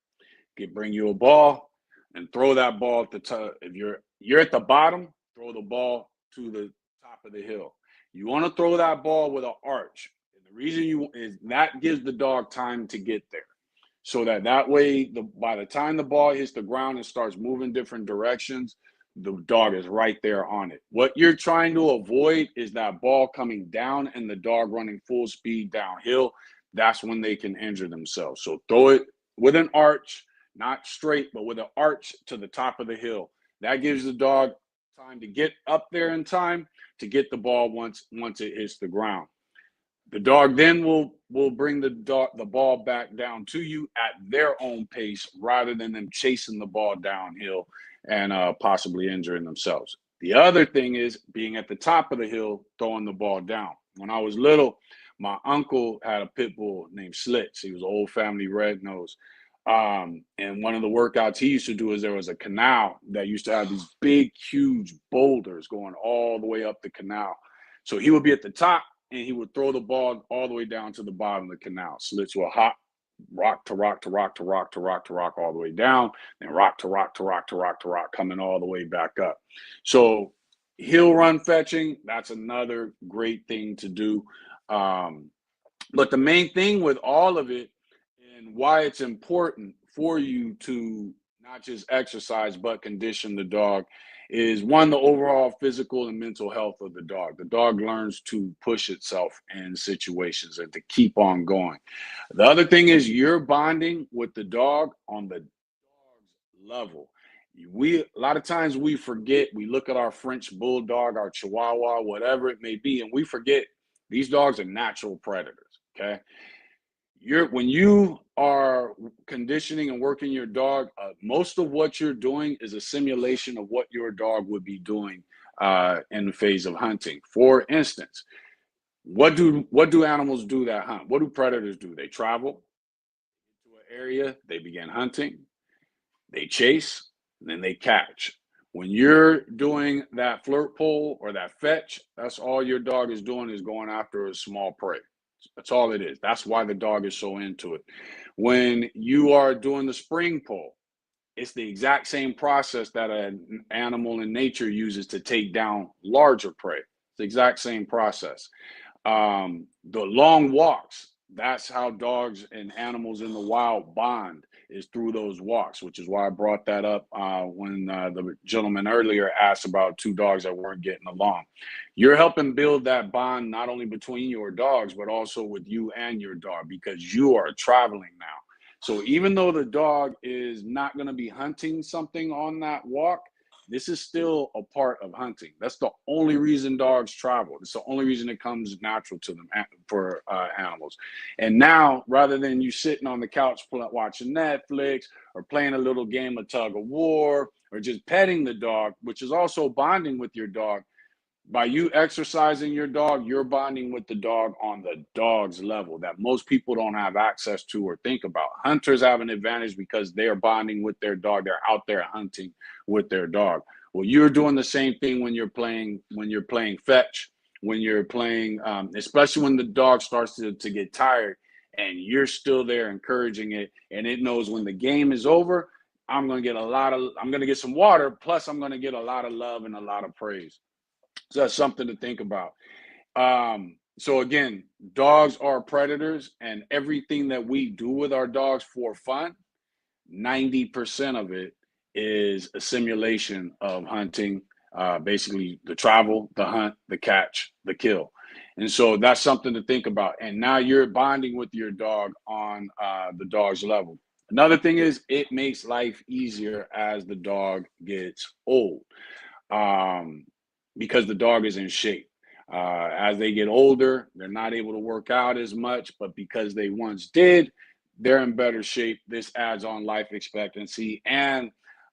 Bring you a ball and throw that ball at the top. If you're at the bottom, throw the ball to the top of the hill. You want to throw that ball with an arch. The reason is that gives the dog time to get there, so that way by the time the ball hits the ground and starts moving different directions, the dog is right there on it. What you're trying to avoid is that ball coming down and the dog running full speed downhill. That's when they can injure themselves. So throw it with an arch, not straight, but with an arch to the top of the hill. That gives the dog time to get up there in time to get the ball once it hits the ground. The dog then will bring the ball back down to you at their own pace rather than them chasing the ball downhill and possibly injuring themselves. The other thing is being at the top of the hill, throwing the ball down. When I was little, my uncle had a pit bull named Slits. He was an old family red nose. And one of the workouts he used to do is there was a canal that used to have these big, huge boulders going all the way up the canal. So he would be at the top, and he would throw the ball all the way down to the bottom of the canal. Slits will hop, rock to rock to rock to rock to rock to rock all the way down, then rock to rock to rock to rock to rock, coming all the way back up. So hill run fetching, that's another great thing to do. But the main thing with all of it and why it's important for you to not just exercise but condition the dog is, one, the overall physical and mental health of the dog. The dog learns to push itself in situations and to keep on going. The other thing is you're bonding with the dog on the dog's level. A lot of times we forget, we look at our French bulldog, our Chihuahua, whatever it may be, and we forget these dogs are natural predators. Okay. When you are conditioning and working your dog, most of what you're doing is a simulation of what your dog would be doing in the phase of hunting. For instance, what do animals do that hunt? What do predators do? They travel to an area, they begin hunting, they chase, and then they catch. When you're doing that flirt pole or that fetch, that's all your dog is doing, is going after a small prey. That's all it is. That's why the dog is so into it. When you are doing the spring pole, it's the exact same process that an animal in nature uses to take down larger prey. It's the exact same process. The long walks, that's how dogs and animals in the wild bond, is through those walks, which is why I brought that up when the gentleman earlier asked about two dogs that weren't getting along. You're helping build that bond not only between your dogs, but also with you and your dog, because you are traveling now. So even though the dog is not going to be hunting something on that walk, this is still a part of hunting. That's the only reason dogs travel. It's the only reason it comes natural to them for animals. And now, rather than you sitting on the couch watching Netflix or playing a little game of tug of war or just petting the dog, which is also bonding with your dog, by you exercising your dog, you're bonding with the dog on the dog's level that most people don't have access to or think about. Hunters have an advantage because they're bonding with their dog. They're out there hunting with their dog. Well, you're doing the same thing when you're playing fetch, when you're playing, especially when the dog starts to get tired and you're still there encouraging it, and it knows when the game is over, I'm going to get some water, plus I'm going to get a lot of love and a lot of praise. So that's something to think about. So again, dogs are predators, and everything that we do with our dogs for fun, 90% of it is a simulation of hunting, basically the travel, the hunt, the catch, the kill. And so that's something to think about. And now you're bonding with your dog on the dog's level. Another thing is it makes life easier as the dog gets old. Because the dog is in shape. As they get older, they're not able to work out as much, but because they once did, they're in better shape. This adds on life expectancy, and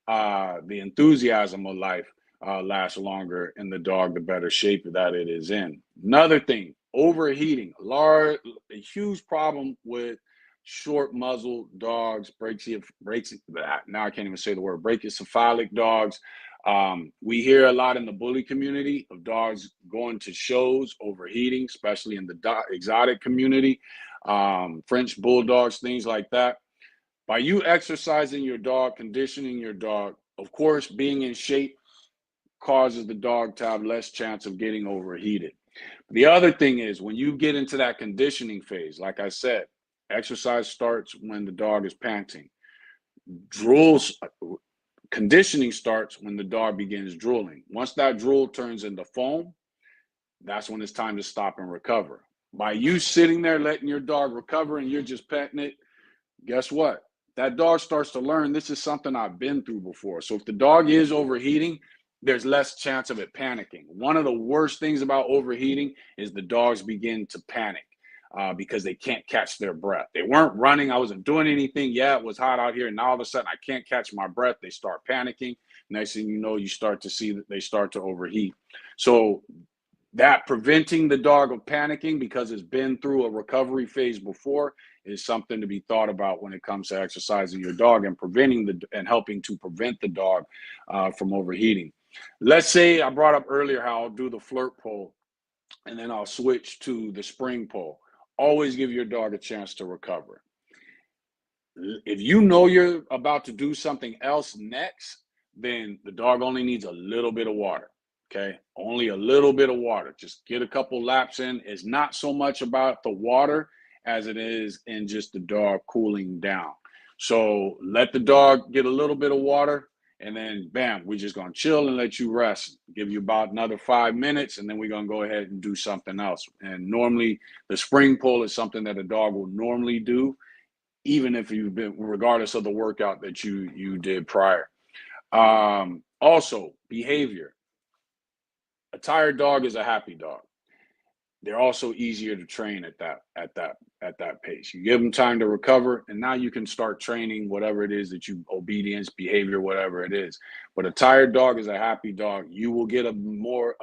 the enthusiasm of life lasts longer in the dog, the better shape that it is in. Another thing, overheating. A huge problem with short muzzle dogs, now I can't even say the word, brachycephalic dogs. We hear a lot in the bully community of dogs going to shows, overheating, especially in the exotic community, French bulldogs, things like that. By you exercising your dog, conditioning your dog, of course, being in shape causes the dog to have less chance of getting overheated. The other thing is when you get into that conditioning phase, like I said, exercise starts when the dog is panting. Conditioning starts when the dog begins drooling. Once that drool turns into foam, that's when it's time to stop and recover. By you sitting there letting your dog recover and you're just petting it, guess what? That dog starts to learn this is something I've been through before. So if the dog is overheating, there's less chance of it panicking. One of the worst things about overheating is the dogs begin to panic because they can't catch their breath. They weren't running. I wasn't doing anything. Yeah, it was hot out here. And now all of a sudden I can't catch my breath. They start panicking. Next thing you know, you start to see that they start to overheat. So that preventing the dog of panicking because it's been through a recovery phase before is something to be thought about when it comes to exercising your dog and helping to prevent the dog from overheating. Let's say I brought up earlier how I'll do the flirt pole and then I'll switch to the spring pole. Always give your dog a chance to recover. If you know you're about to do something else next, then the dog only needs a little bit of water. Okay, only a little bit of water. Just get a couple laps in. It's not so much about the water as it is in just the dog cooling down. So let the dog get a little bit of water, and then bam, we're just gonna chill and let you rest. Give you about another 5 minutes, and then we're gonna go ahead and do something else. And normally the spring pole is something that a dog will normally do, even if you've been, regardless of the workout that you did prior. Also, behavior. A tired dog is a happy dog. They're also easier to train at that pace. You give them time to recover, and now you can start training whatever it is that you obedience, behavior, whatever it is. But a tired dog is a happy dog. You will get a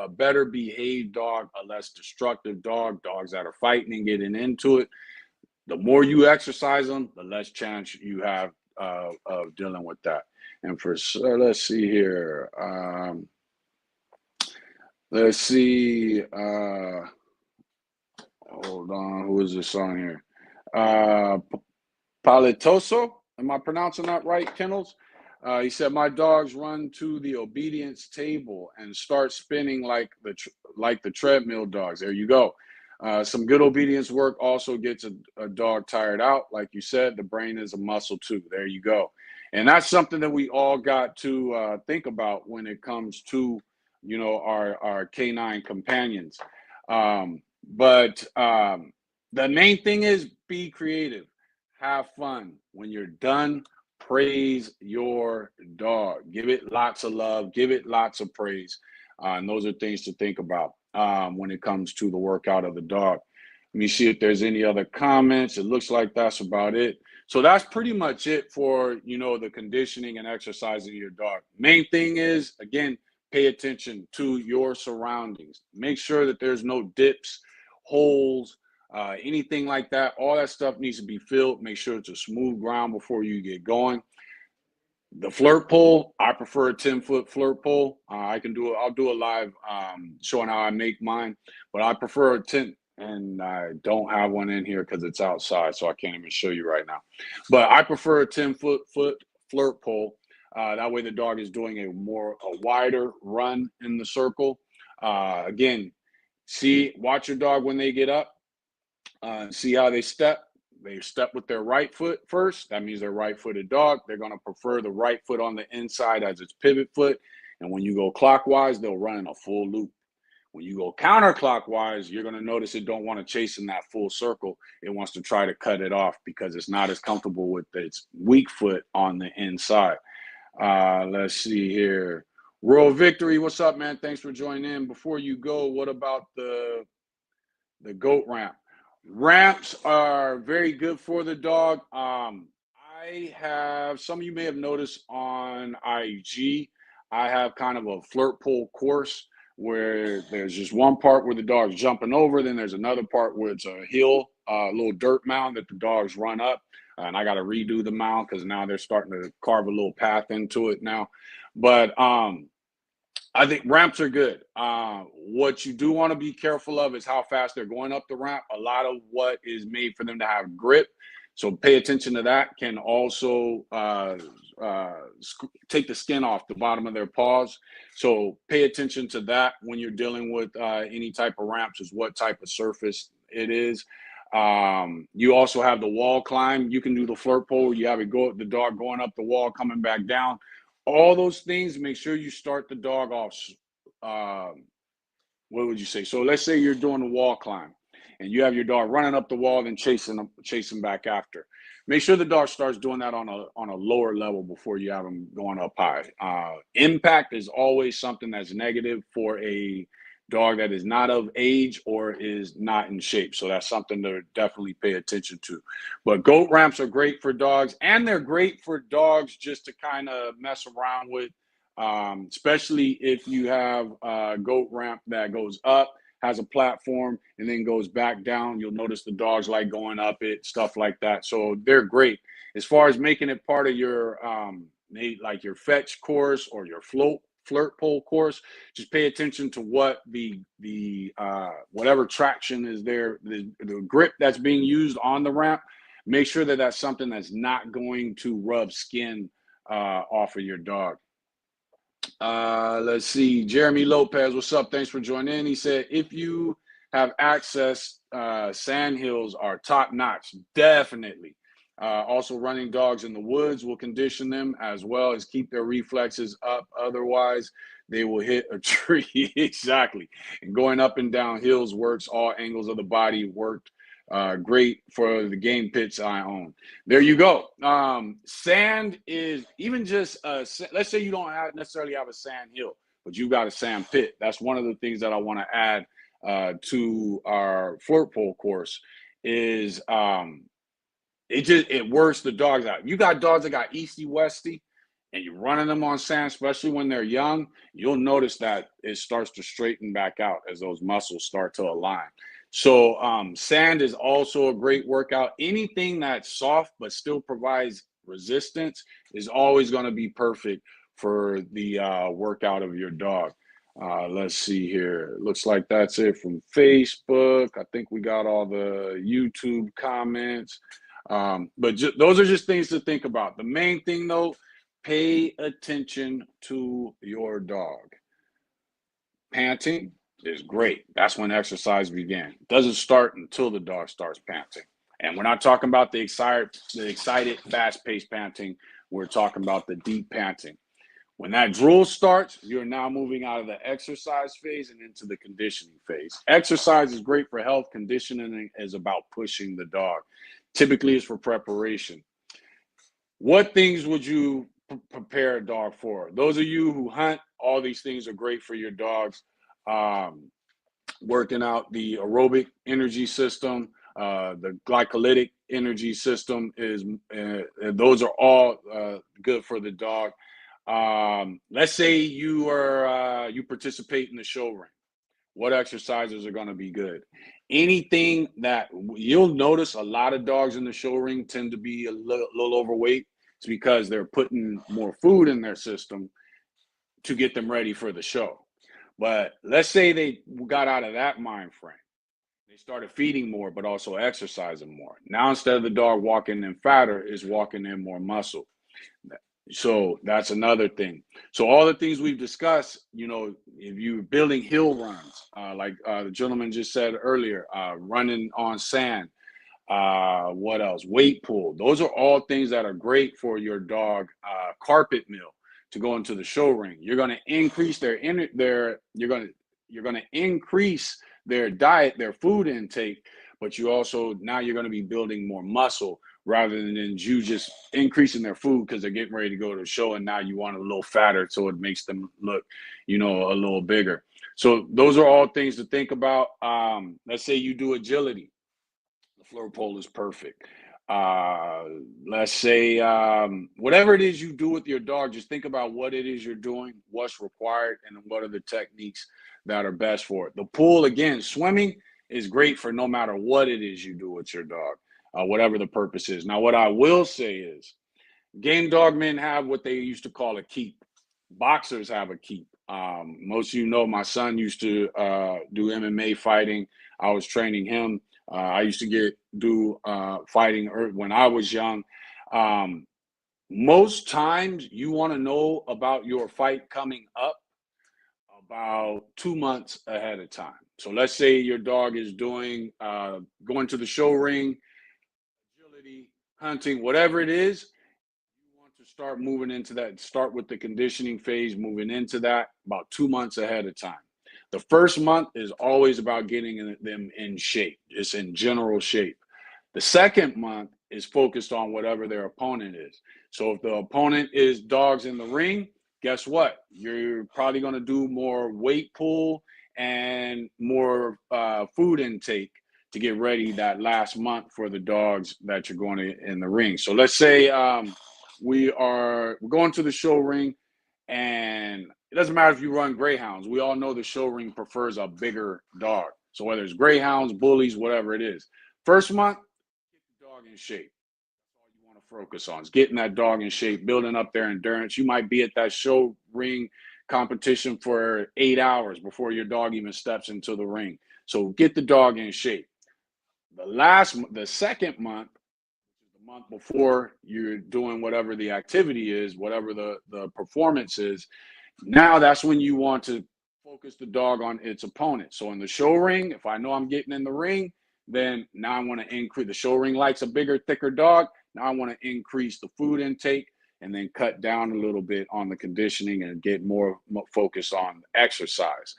better behaved dog, a less destructive dog, dogs that are fighting and getting into it. The more you exercise them, the less chance you have of dealing with that. And let's see here. Let's see. Hold on, who is this on here? Palitoso. Am I pronouncing that right, Kennels? He said, "My dogs run to the obedience table and start spinning like the treadmill dogs." There you go. Some good obedience work also gets a dog tired out. Like you said, the brain is a muscle too. There you go. And that's something that we all got to think about when it comes to, our canine companions. But the main thing is be creative, have fun. When you're done, praise your dog. Give it lots of love, give it lots of praise. And those are things to think about when it comes to the workout of the dog. Let me see if there's any other comments. It looks like that's about it. So that's pretty much it for, the conditioning and exercising your dog. Main thing is, again, pay attention to your surroundings. Make sure that there's no dips, holes, anything like that. All that stuff needs to be filled. Make sure it's a smooth ground before you get going. The flirt pole, I prefer a 10-foot flirt pole. I'll do a live showing how I make mine, but I prefer a 10, and I don't have one in here because it's outside, so I can't even show you right now. But I prefer a 10-foot flirt pole. That way the dog is doing a wider run in the circle. Again, watch your dog when they get up. See how they step. They step with their right foot first. That means they're right-footed dog. They're going to prefer the right foot on the inside as its pivot foot. And when you go clockwise, they'll run in a full loop. When you go counterclockwise, you're going to notice it don't want to chase in that full circle. It wants to try to cut it off because it's not as comfortable with its weak foot on the inside. Let's see here. Royal Victory, what's up, man? Thanks for joining in. Before you go, what about the goat ramp? Ramps are very good for the dog. I have, some of you may have noticed on IG, I have kind of a flirt pole course where there's just one part where the dog's jumping over, then there's another part where it's a hill, a little dirt mound that the dogs run up. And I got to redo the mound because now they're starting to carve a little path into it now. But I think ramps are good. What you do want to be careful of is how fast they're going up the ramp. A lot of what is made for them to have grip. So pay attention to that. Can also take the skin off the bottom of their paws. So pay attention to that when you're dealing with any type of ramps, is what type of surface it is. You also have the wall climb. You can do the flirt pole. You have the dog going up the wall, coming back down. All those things, make sure you start the dog off. What would you say? So let's say you're doing the wall climb and you have your dog running up the wall, then chasing back after. Make sure the dog starts doing that on a lower level before you have them going up high. Impact is always something that's negative for a dog that is not of age or is not in shape. So that's something to definitely pay attention to. But goat ramps are great for dogs, and they're great for dogs just to kind of mess around with, especially if you have a goat ramp that goes up, has a platform, and then goes back down. You'll notice the dogs like going up it, stuff like that. So they're great. As far as making it part of your like your fetch course or your flirt pole course, just pay attention to what the whatever traction is there, the grip that's being used on the ramp. Make sure that that's something that's not going to rub skin off of your dog. Let's see, Jeremy Lopez, what's up? Thanks for joining in. He said, if you have access, sand hills are top notch. Definitely. Also, running dogs in the woods will condition them as well as keep their reflexes up. Otherwise, they will hit a tree. Exactly. And going up and down hills works. All angles of the body worked Great for the game pits I own. There you go. Sand is even just let's say you don't necessarily have a sand hill, but you got a sand pit. That's one of the things that I want to add to our flirt pole course is it works the dogs out. You got dogs that got easty westy, and you're running them on sand, especially when they're young. You'll notice that it starts to straighten back out as those muscles start to align. So sand is also a great workout. Anything that's soft but still provides resistance is always going to be perfect for the workout of your dog. Let's see here. It looks like that's it from Facebook. I think we got all the YouTube comments. But those are just things to think about. The main thing, though, pay attention to your dog. Panting is great. That's when exercise began. It doesn't start until the dog starts panting. And we're not talking about the excited, fast-paced panting. We're talking about the deep panting. When that drool starts, you're now moving out of the exercise phase and into the conditioning phase. Exercise is great for health. Conditioning is about pushing the dog. Typically, it's for preparation. What things would you prepare a dog for? Those of you who hunt, all these things are great for your dogs. Working out the aerobic energy system, the glycolytic energy system is those are all good for the dog. Let's say you participate in the show ring. What exercises are going to be good? Anything that you'll notice a lot of dogs in the show ring tend to be a little overweight. It's because they're putting more food in their system to get them ready for the show. But let's say they got out of that mind frame. They started feeding more, but also exercising more. Now, instead of the dog walking in fatter, is walking in more muscle. So that's another thing. So all the things we've discussed, if you're building hill runs, like the gentleman just said earlier, running on sand, what else? Weight pull. Those are all things that are great for your dog. Carpet mill to go into the show ring. You're going to increase you're going to increase their diet, their food intake, but you're going to be building more muscle rather than you just increasing their food because they're getting ready to go to the show and now you want a little fatter so it makes them look, a little bigger. So those are all things to think about. Let's say you do agility. The flirt pole is perfect. Let's say whatever it is you do with your dog, just think about what it is you're doing, what's required, and what are the techniques that are best for it. The pool, again, swimming is great for no matter what it is you do with your dog, whatever the purpose is. Now, what I will say is game dog men have what they used to call a keep. Boxers have a keep. Most of my son used to do MMA fighting. I was training him. I used to do fighting when I was young. Most times you want to know about your fight coming up about 2 months ahead of time. So let's say your dog is doing going to the show ring, agility, hunting, whatever it is. You want to start moving into that. Start with the conditioning phase, moving into that about 2 months ahead of time. The first month is always about getting them in shape, just in general shape. The second month is focused on whatever their opponent is. So if the opponent is dogs in the ring, guess what? You're probably going to do more weight pull and more food intake to get ready that last month for the dogs that you're going to in the ring. So let's say we're going to the show ring, and it doesn't matter if you run greyhounds. We all know the show ring prefers a bigger dog. So whether it's greyhounds, bullies, whatever it is. First month, get the dog in shape. That's all you want to focus on is getting that dog in shape, building up their endurance. You might be at that show ring competition for 8 hours before your dog even steps into the ring. So get the dog in shape. The second month, the month before you're doing whatever the activity is, whatever the performance is, now that's when you want to focus the dog on its opponent. So in the show ring, if I know I'm getting in the ring, then now I want to increase. The show ring likes a bigger, thicker dog. Now I want to increase the food intake and then cut down a little bit on the conditioning and get more focus on exercise.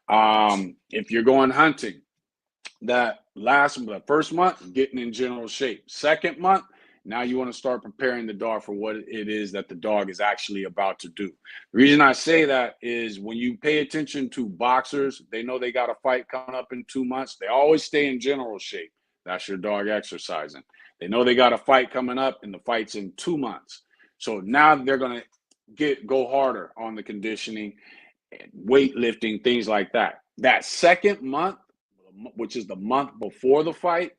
If you're going hunting, that the first month, getting in general shape. Second month, now you want to start preparing the dog for what it is that the dog is actually about to do. The reason I say that is when you pay attention to boxers, they know they got a fight coming up in 2 months. They always stay in general shape. That's your dog exercising. They know they got a fight coming up and the fight's in 2 months. So now they're going to go harder on the conditioning, weightlifting, things like that. That second month, which is the month before the fight,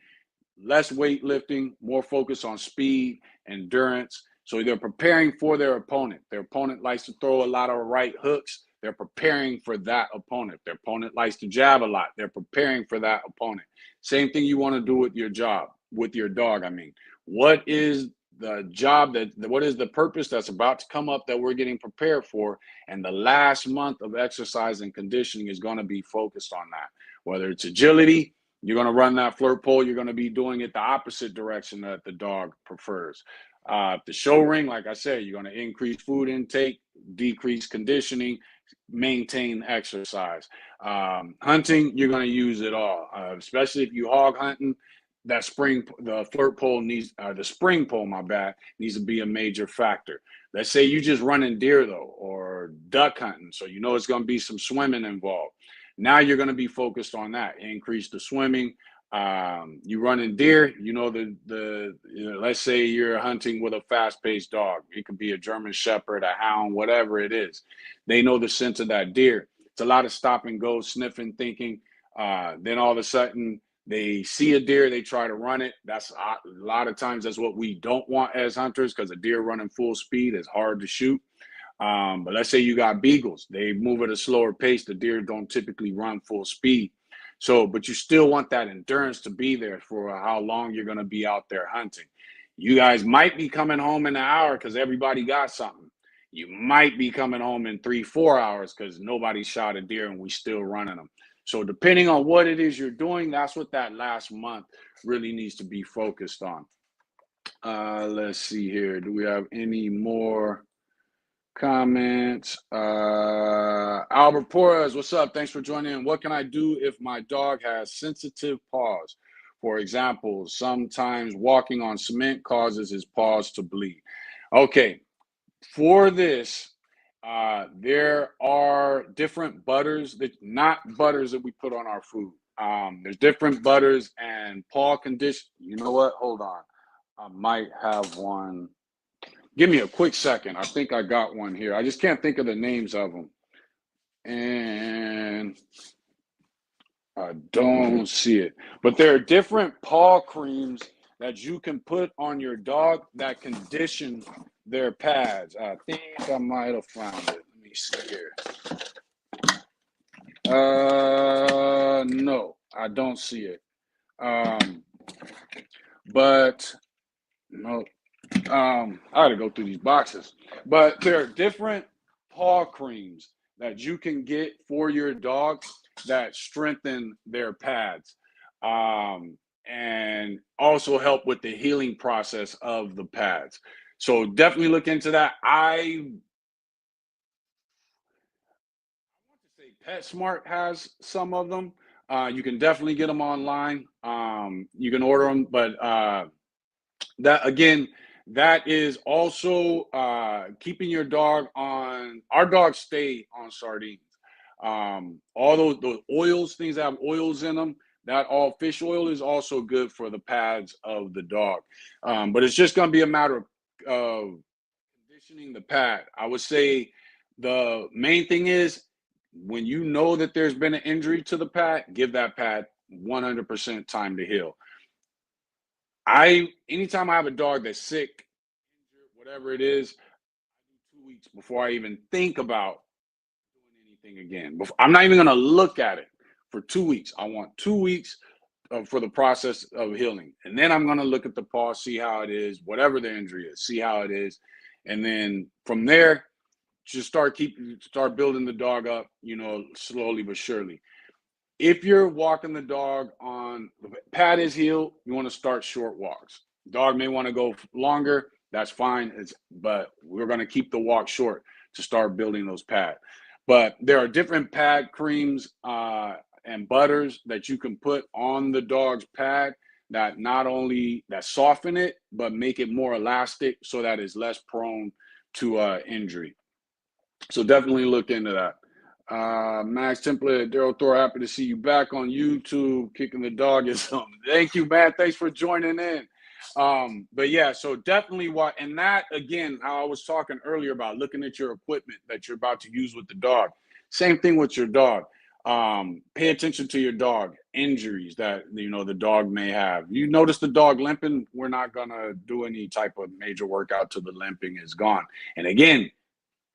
less weightlifting, more focus on speed, endurance. So they're preparing for their opponent. Their opponent likes to throw a lot of right hooks. They're preparing for that opponent. Their opponent likes to jab a lot. They're preparing for that opponent. Same thing you want to do with your dog. I mean, what is the job what is the purpose that's about to come up that we're getting prepared for? And the last month of exercise and conditioning is going to be focused on that. Whether it's agility, you're going to run that flirt pole, you're going to be doing it the opposite direction that the dog prefers. The show ring, like I said, you're going to increase food intake, decrease conditioning, maintain exercise. Hunting, you're going to use it all, especially if you hog hunting. The spring pole needs to be a major factor. Let's say you just running deer though, or duck hunting, so you know it's going to be some swimming involved. Now you're going to be focused on that. Increase the swimming. You running deer, let's say you're hunting with a fast-paced dog. It could be a German Shepherd, a hound, whatever it is. They know the scent of that deer. It's a lot of stop and go, sniffing, thinking. Then all of a sudden they see a deer, they try to run it. That's a lot of times that's what we don't want as hunters, because a deer running full speed is hard to shoot. But let's say you got beagles, they move at a slower pace. The deer don't typically run full speed. So, but you still want that endurance to be there for how long you're going to be out there hunting. You guys might be coming home in an hour because everybody got something. You might be coming home in 3-4 hours because nobody shot a deer and we still running them. So depending on what it is you're doing, that's what that last month really needs to be focused on. Let's see here. Do we have any more comments? Albert Porras, what's up? Thanks for joining in. What can I do if my dog has sensitive paws? For example, sometimes walking on cement causes his paws to bleed. Okay, for this, there are different butters, not butters that we put on our food. There's different butters and paw condition. You know what? Hold on. I might have one. Give me a quick second. I think I got one here. I just can't think of the names of them. And I don't see it. But there are different paw creams that you can put on your dog that condition their pads. I think I might have found it. Let me see here. No, I don't see it. But no. I had to go through these boxes, but there are different paw creams that you can get for your dogs that strengthen their pads, and also help with the healing process of the pads. So definitely look into that. I want to say PetSmart has some of them. You can definitely get them online. You can order them, but that again, that is also keeping your dog on. Our dogs stay on sardines. All those oils, things that have oils in them, that all fish oil is also good for the pads of the dog. But it's just going to be a matter of conditioning the pad. I would say the main thing is when you know that there's been an injury to the pad, give that pad 100% time to heal. Anytime I have a dog that's sick, injured, whatever it is, I do 2 weeks before I even think about doing anything again. I'm not even going to look at it for 2 weeks. I want 2 weeks for the process of healing. And then I'm going to look at the paw, see how it is, whatever the injury is, see how it is. And then from there, just start building the dog up, slowly but surely. If you're walking the dog on the pad is healed, you want to start short walks. Dog may want to go longer, that's fine. But we're going to keep the walk short to start building those pads. But there are different pad creams and and butters that you can put on the dog's pad that not only that soften it, but make it more elastic so that it's less prone to injury. So definitely look into that. Max Template, Daryl Thor, happy to see you back on YouTube. Kicking the dog is something. Thank you, man. Thanks for joining in. But yeah, so definitely what, and that again, how I was talking earlier about looking at your equipment that you're about to use with the dog. Same thing with your dog. Pay attention to your dog, injuries that the dog may have. You notice the dog limping, we're not gonna do any type of major workout till the limping is gone. And again,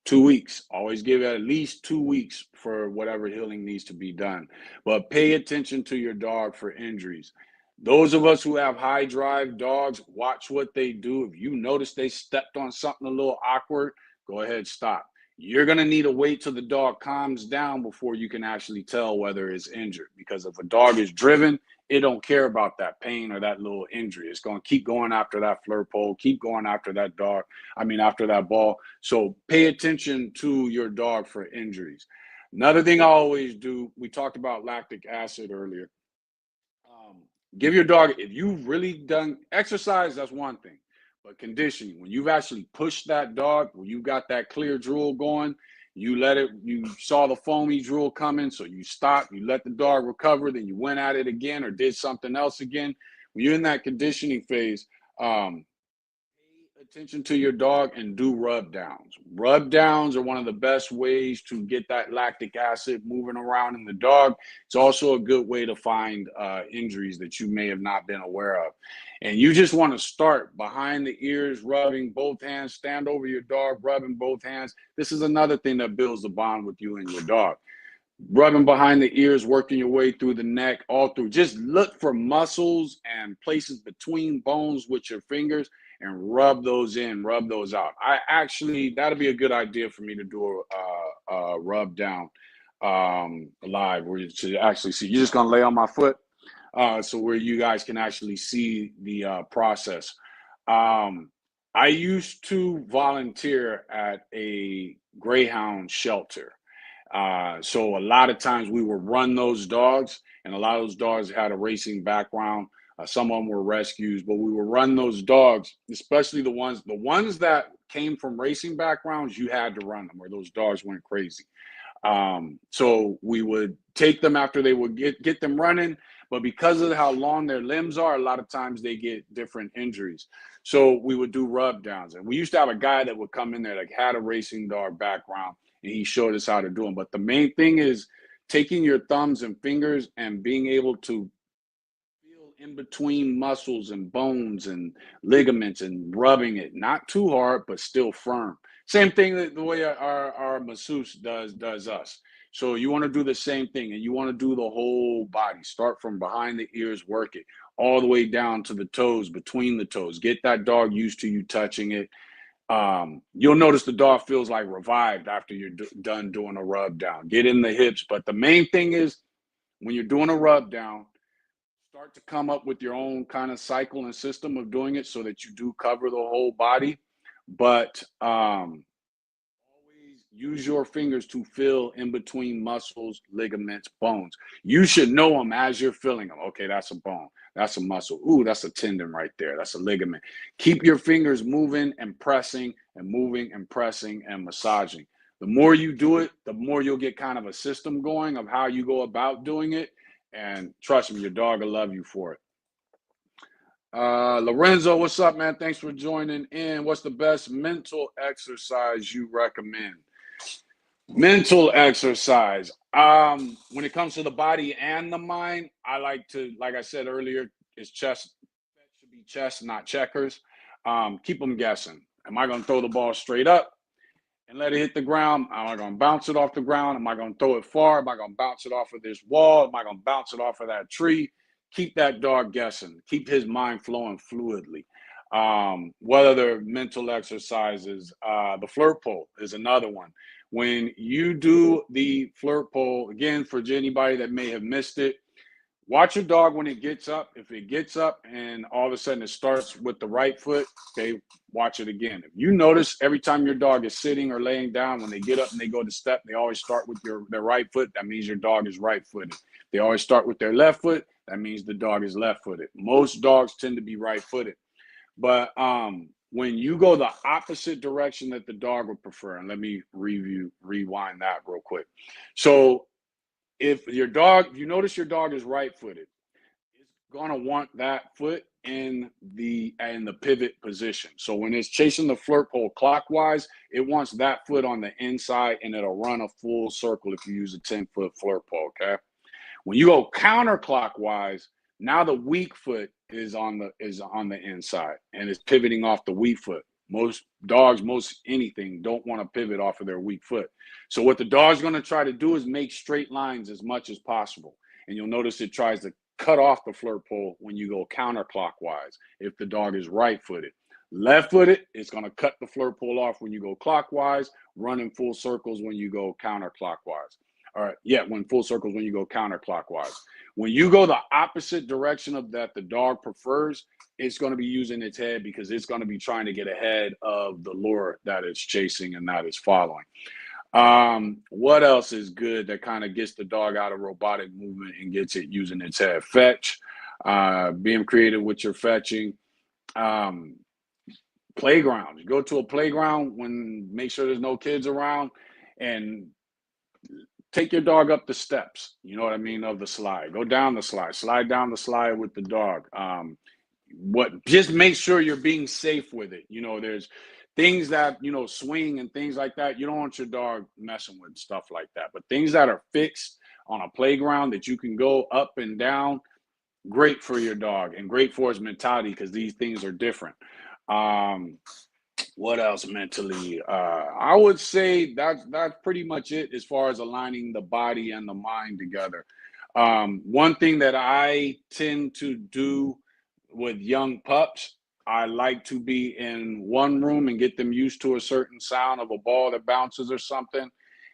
2 weeks. Always give it at least 2 weeks for whatever healing needs to be done. But pay attention to your dog for injuries. Those of us who have high drive dogs, watch what they do. If you notice they stepped on something a little awkward, go ahead, stop. You're going to need to wait till the dog calms down before you can actually tell whether it's injured. Because if a dog is driven, it don't care about that pain or that little injury. It's going to keep going after that flirt pole, keep going after that dog. After that ball. So pay attention to your dog for injuries. Another thing I always do, we talked about lactic acid earlier. Give your dog, if you've really done exercise, that's one thing. But conditioning, when you've actually pushed that dog, when you got that clear drool going, you saw the foamy drool coming, so you stopped, you let the dog recover, then you went at it again or did something else again. When you're in that conditioning phase, pay attention to your dog and do rub downs. Rub downs are one of the best ways to get that lactic acid moving around in the dog. It's also a good way to find injuries that you may have not been aware of. And you just want to start behind the ears, rubbing both hands, stand over your dog, rubbing both hands. This is another thing that builds the bond with you and your dog. Rubbing behind the ears, working your way through the neck, all through. Just look for muscles and places between bones with your fingers and rub those in, rub those out. That'll be a good idea for me to do a rub down live where you should actually see. You're just going to lay on my foot. So where you guys can actually see the process. I used to volunteer at a Greyhound shelter. So a lot of times we would run those dogs, and a lot of those dogs had a racing background. Some of them were rescues, but we would run those dogs, especially the ones that came from racing backgrounds. You had to run them, or those dogs went crazy. So we would take them after they would get them running, but because of how long their limbs are, a lot of times they get different injuries. So we would do rub downs, and we used to have a guy that would come in there that had a racing dog background, and he showed us how to do them. But the main thing is taking your thumbs and fingers and being able to feel in between muscles and bones and ligaments and rubbing it, not too hard, but still firm. Same thing the way our masseuse does us. So you want to do the same thing, and you want to do the whole body. Start from behind the ears, work it all the way down to the toes, between the toes. Get that dog used to you touching it. You'll notice the dog feels like revived after you're done doing a rub down. Get in the hips, but the main thing is when you're doing a rub down, start to come up with your own kind of cycle and system of doing it so that you do cover the whole body. But always use your fingers to feel in between muscles, ligaments, bones. You should know them as you're feeling them. Okay, that's a bone. That's a muscle. Ooh, that's a tendon right there. That's a ligament. Keep your fingers moving and pressing and moving and pressing and massaging. The more you do it, the more you'll get kind of a system going of how you go about doing it. And trust me, your dog will love you for it. Lorenzo, what's up, man? Thanks for joining in. What's the best mental exercise you recommend? Mental exercise. When it comes to the body and the mind, I like I said earlier, it's chess. It should be chess, not checkers. Keep them guessing. Am I going to throw the ball straight up and let it hit the ground? Am I going to bounce it off the ground? Am I going to throw it far? Am I going to bounce it off of this wall? Am I going to bounce it off of that tree? Keep that dog guessing. Keep his mind flowing fluidly. What other mental exercises? The flirt pole is another one. When you do the flirt pole, again, for anybody that may have missed it, Watch your dog when it gets up. If it gets up and all of a sudden it starts with the right foot, okay, watch it again. If you notice every time your dog is sitting or laying down, when they get up and they go to step, they always start with their right foot, that means your dog is right-footed. They always start with their left foot, that means the dog is left-footed. Most dogs tend to be right-footed. But when you go the opposite direction that the dog would prefer, and let me rewind that real quick. So if you notice your dog is right-footed, it's gonna want that foot in the pivot position. So when it's chasing the flirt pole clockwise, it wants that foot on the inside, and it'll run a full circle if you use a 10-foot flirt pole. Okay. When you go counterclockwise, now the weak foot is on the inside and it's pivoting off the weak foot. Most dogs, most anything, don't want to pivot off of their weak foot. So what the dog's going to try to do is make straight lines as much as possible. And you'll notice it tries to cut off the flirt pole when you go counterclockwise if the dog is right-footed. Left-footed, it's going to cut the flirt pole off when you go clockwise, run in full circles when you go counterclockwise. All right, yeah, when full circles when you go counterclockwise. When you go the opposite direction of that the dog prefers, it's going to be using its head because it's going to be trying to get ahead of the lure that it's chasing and that it's following. What else is good that kind of gets the dog out of robotic movement and gets it using its head? Fetch, being creative with your fetching. Um, Playgrounds. Go to a playground make sure there's no kids around and take your dog up the steps, you know what I mean, of the slide. Go down the slide down the slide with the dog. Just make sure you're being safe with it. There's things that, swing and things like that. You don't want your dog messing with stuff like that. But things that are fixed on a playground that you can go up and down, great for your dog and great for his mentality because these things are different. What else mentally? I would say that's pretty much it as far as aligning the body and the mind together. One thing that I tend to do with young pups, I like to be in one room and get them used to a certain sound of a ball that bounces or something.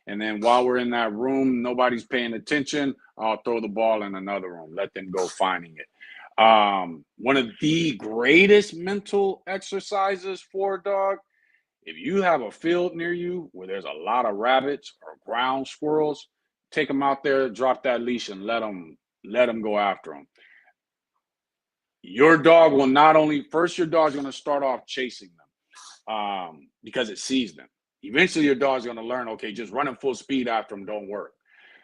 And then while we're in that room, nobody's paying attention. I'll throw the ball in another room, let them go finding it. One of the greatest mental exercises for a dog, if you have a field near you where there's a lot of rabbits or ground squirrels, take them out there, drop that leash, and let them go after them. Your dog will not only first your dog's going to start off chasing them because it sees them. Eventually, your dog's going to learn, okay, just running full speed after them don't work.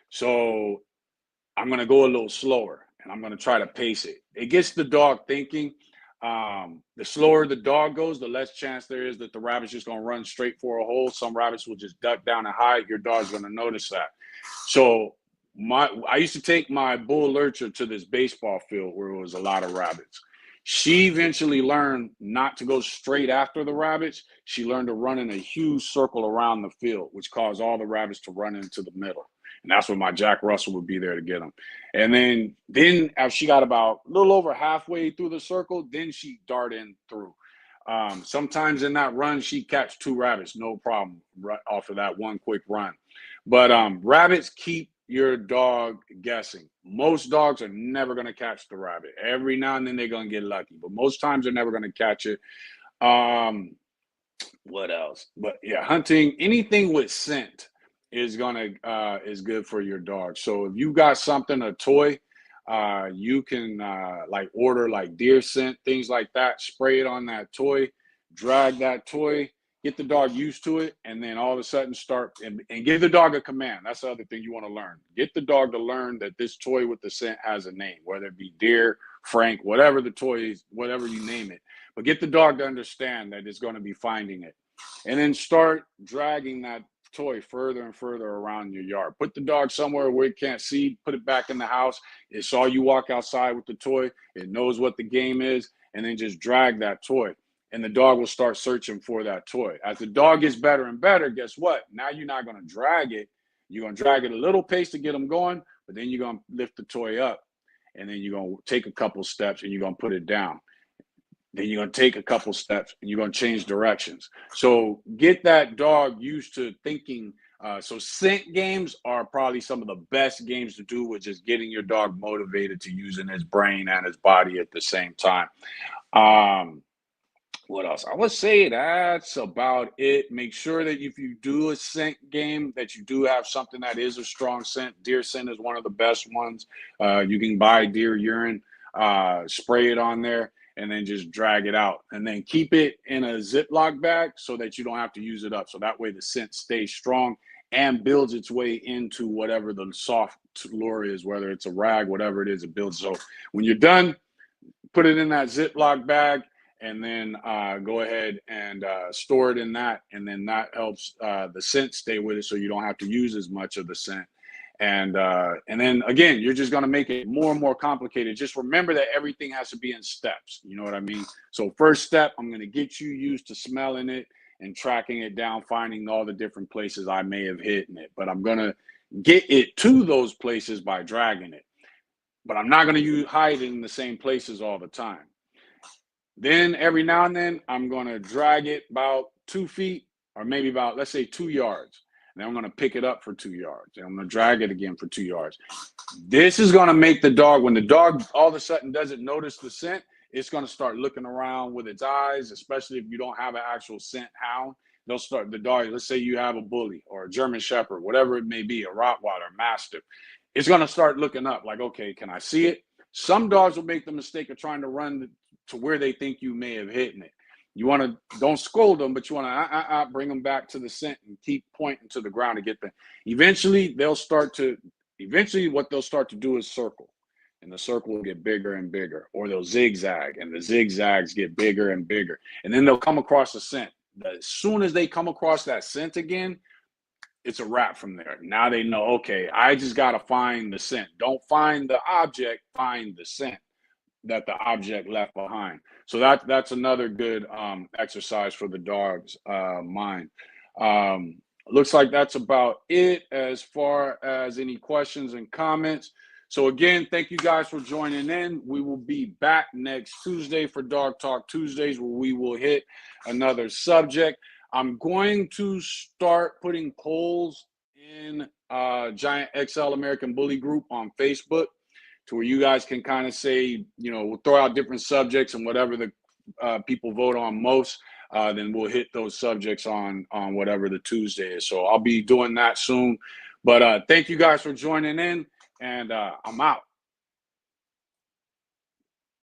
So I'm going to go a little slower and I'm going to try to pace it. It gets the dog thinking. The slower the dog goes, the less chance there is that the rabbit's just going to run straight for a hole. Some rabbits will just duck down and hide. Your dog's going to notice that. So I used to take my bull lurcher to this baseball field where it was a lot of rabbits. She eventually learned not to go straight after the rabbits. She learned to run in a huge circle around the field, which caused all the rabbits to run into the middle. And that's when my Jack Russell would be there to get them. And then as she got about a little over halfway through the circle, then she dart in through. Sometimes in that run, she'd catch two rabbits, no problem, right off of that one quick run. But rabbits keep your dog guessing. Most dogs are never going to catch the rabbit. Every now and then they're going to get lucky, but most times they're never going to catch it. What else? But yeah, hunting, anything with scent is good for your dog. So if you got something, a toy, you can like order like deer scent, things like that, spray it on that toy, drag that toy, get the dog used to it, and then all of a sudden start and give the dog a command. That's the other thing you want to learn. Get the dog to learn that this toy with the scent has a name, whether it be deer, Frank, whatever the toy is, whatever you name it. But get the dog to understand that it's going to be finding it. And then start dragging that toy further and further around your yard. Put the dog somewhere where it can't see, put it back in the house. It saw you walk outside with the toy. It knows what the game is, and then just drag that toy. And the dog will start searching for that toy. As the dog gets better and better, guess what? Now you're not going to drag it. You're going to drag it a little pace to get them going, but then you're going to lift the toy up, and then you're going to take a couple steps, and you're going to put it down. Then you're going to take a couple steps, and you're going to change directions. So get that dog used to thinking So scent games are probably some of the best games to do with just getting your dog motivated to using his brain and his body at the same time. Um, what else? I would say that's about it. Make sure that if you do a scent game, that you do have something that is a strong scent. Deer scent is one of the best ones. You can buy deer urine, spray it on there, and then just drag it out. And then keep it in a Ziploc bag so that you don't have to use it up. So that way the scent stays strong and builds its way into whatever the soft lure is, whether it's a rag, whatever it is, it builds. So when you're done, put it in that Ziploc bag, and then go ahead and store it in that. And then that helps the scent stay with it so you don't have to use as much of the scent. And then again, you're just going to make it more and more complicated. Just remember that everything has to be in steps. You know what I mean? So first step, I'm going to get you used to smelling it and tracking it down, finding all the different places I may have hidden it. But I'm going to get it to those places by dragging it. But I'm not going to hide it in the same places all the time. Then every now and then, I'm going to drag it about 2 feet or maybe about, let's say, 2 yards. And then I'm going to pick it up for 2 yards. And I'm going to drag it again for 2 yards. This is going to make the dog, when the dog all of a sudden doesn't notice the scent, it's going to start looking around with its eyes, especially if you don't have an actual scent hound. They'll start, the dog, let's say you have a bully or a German Shepherd, whatever it may be, a Rottweiler, Mastiff. It's going to start looking up like, okay, can I see it? Some dogs will make the mistake of trying to run to where they think you may have hidden it. You want to, don't scold them, but you want to bring them back to the scent and keep pointing to the ground to get them. Eventually, what they'll start to do is circle. And the circle will get bigger and bigger. Or they'll zigzag, and the zigzags get bigger and bigger. And then they'll come across the scent. As soon as they come across that scent again, it's a wrap from there. Now they know, okay, I just got to find the scent. Don't find the object, find the scent that the object left behind. So that's another good exercise for the dog's mind. Looks like that's about it as far as any questions and comments. So again, thank you guys for joining in. We will be back next Tuesday for Dog Talk Tuesdays, where we will hit another subject. I'm going to start putting polls in Giant XL American Bully group on Facebook, to where you guys can kind of say, you know, we'll throw out different subjects, and whatever the people vote on most, then we'll hit those subjects on whatever the Tuesday is. So I'll be doing that soon. But thank you guys for joining in, and I'm out.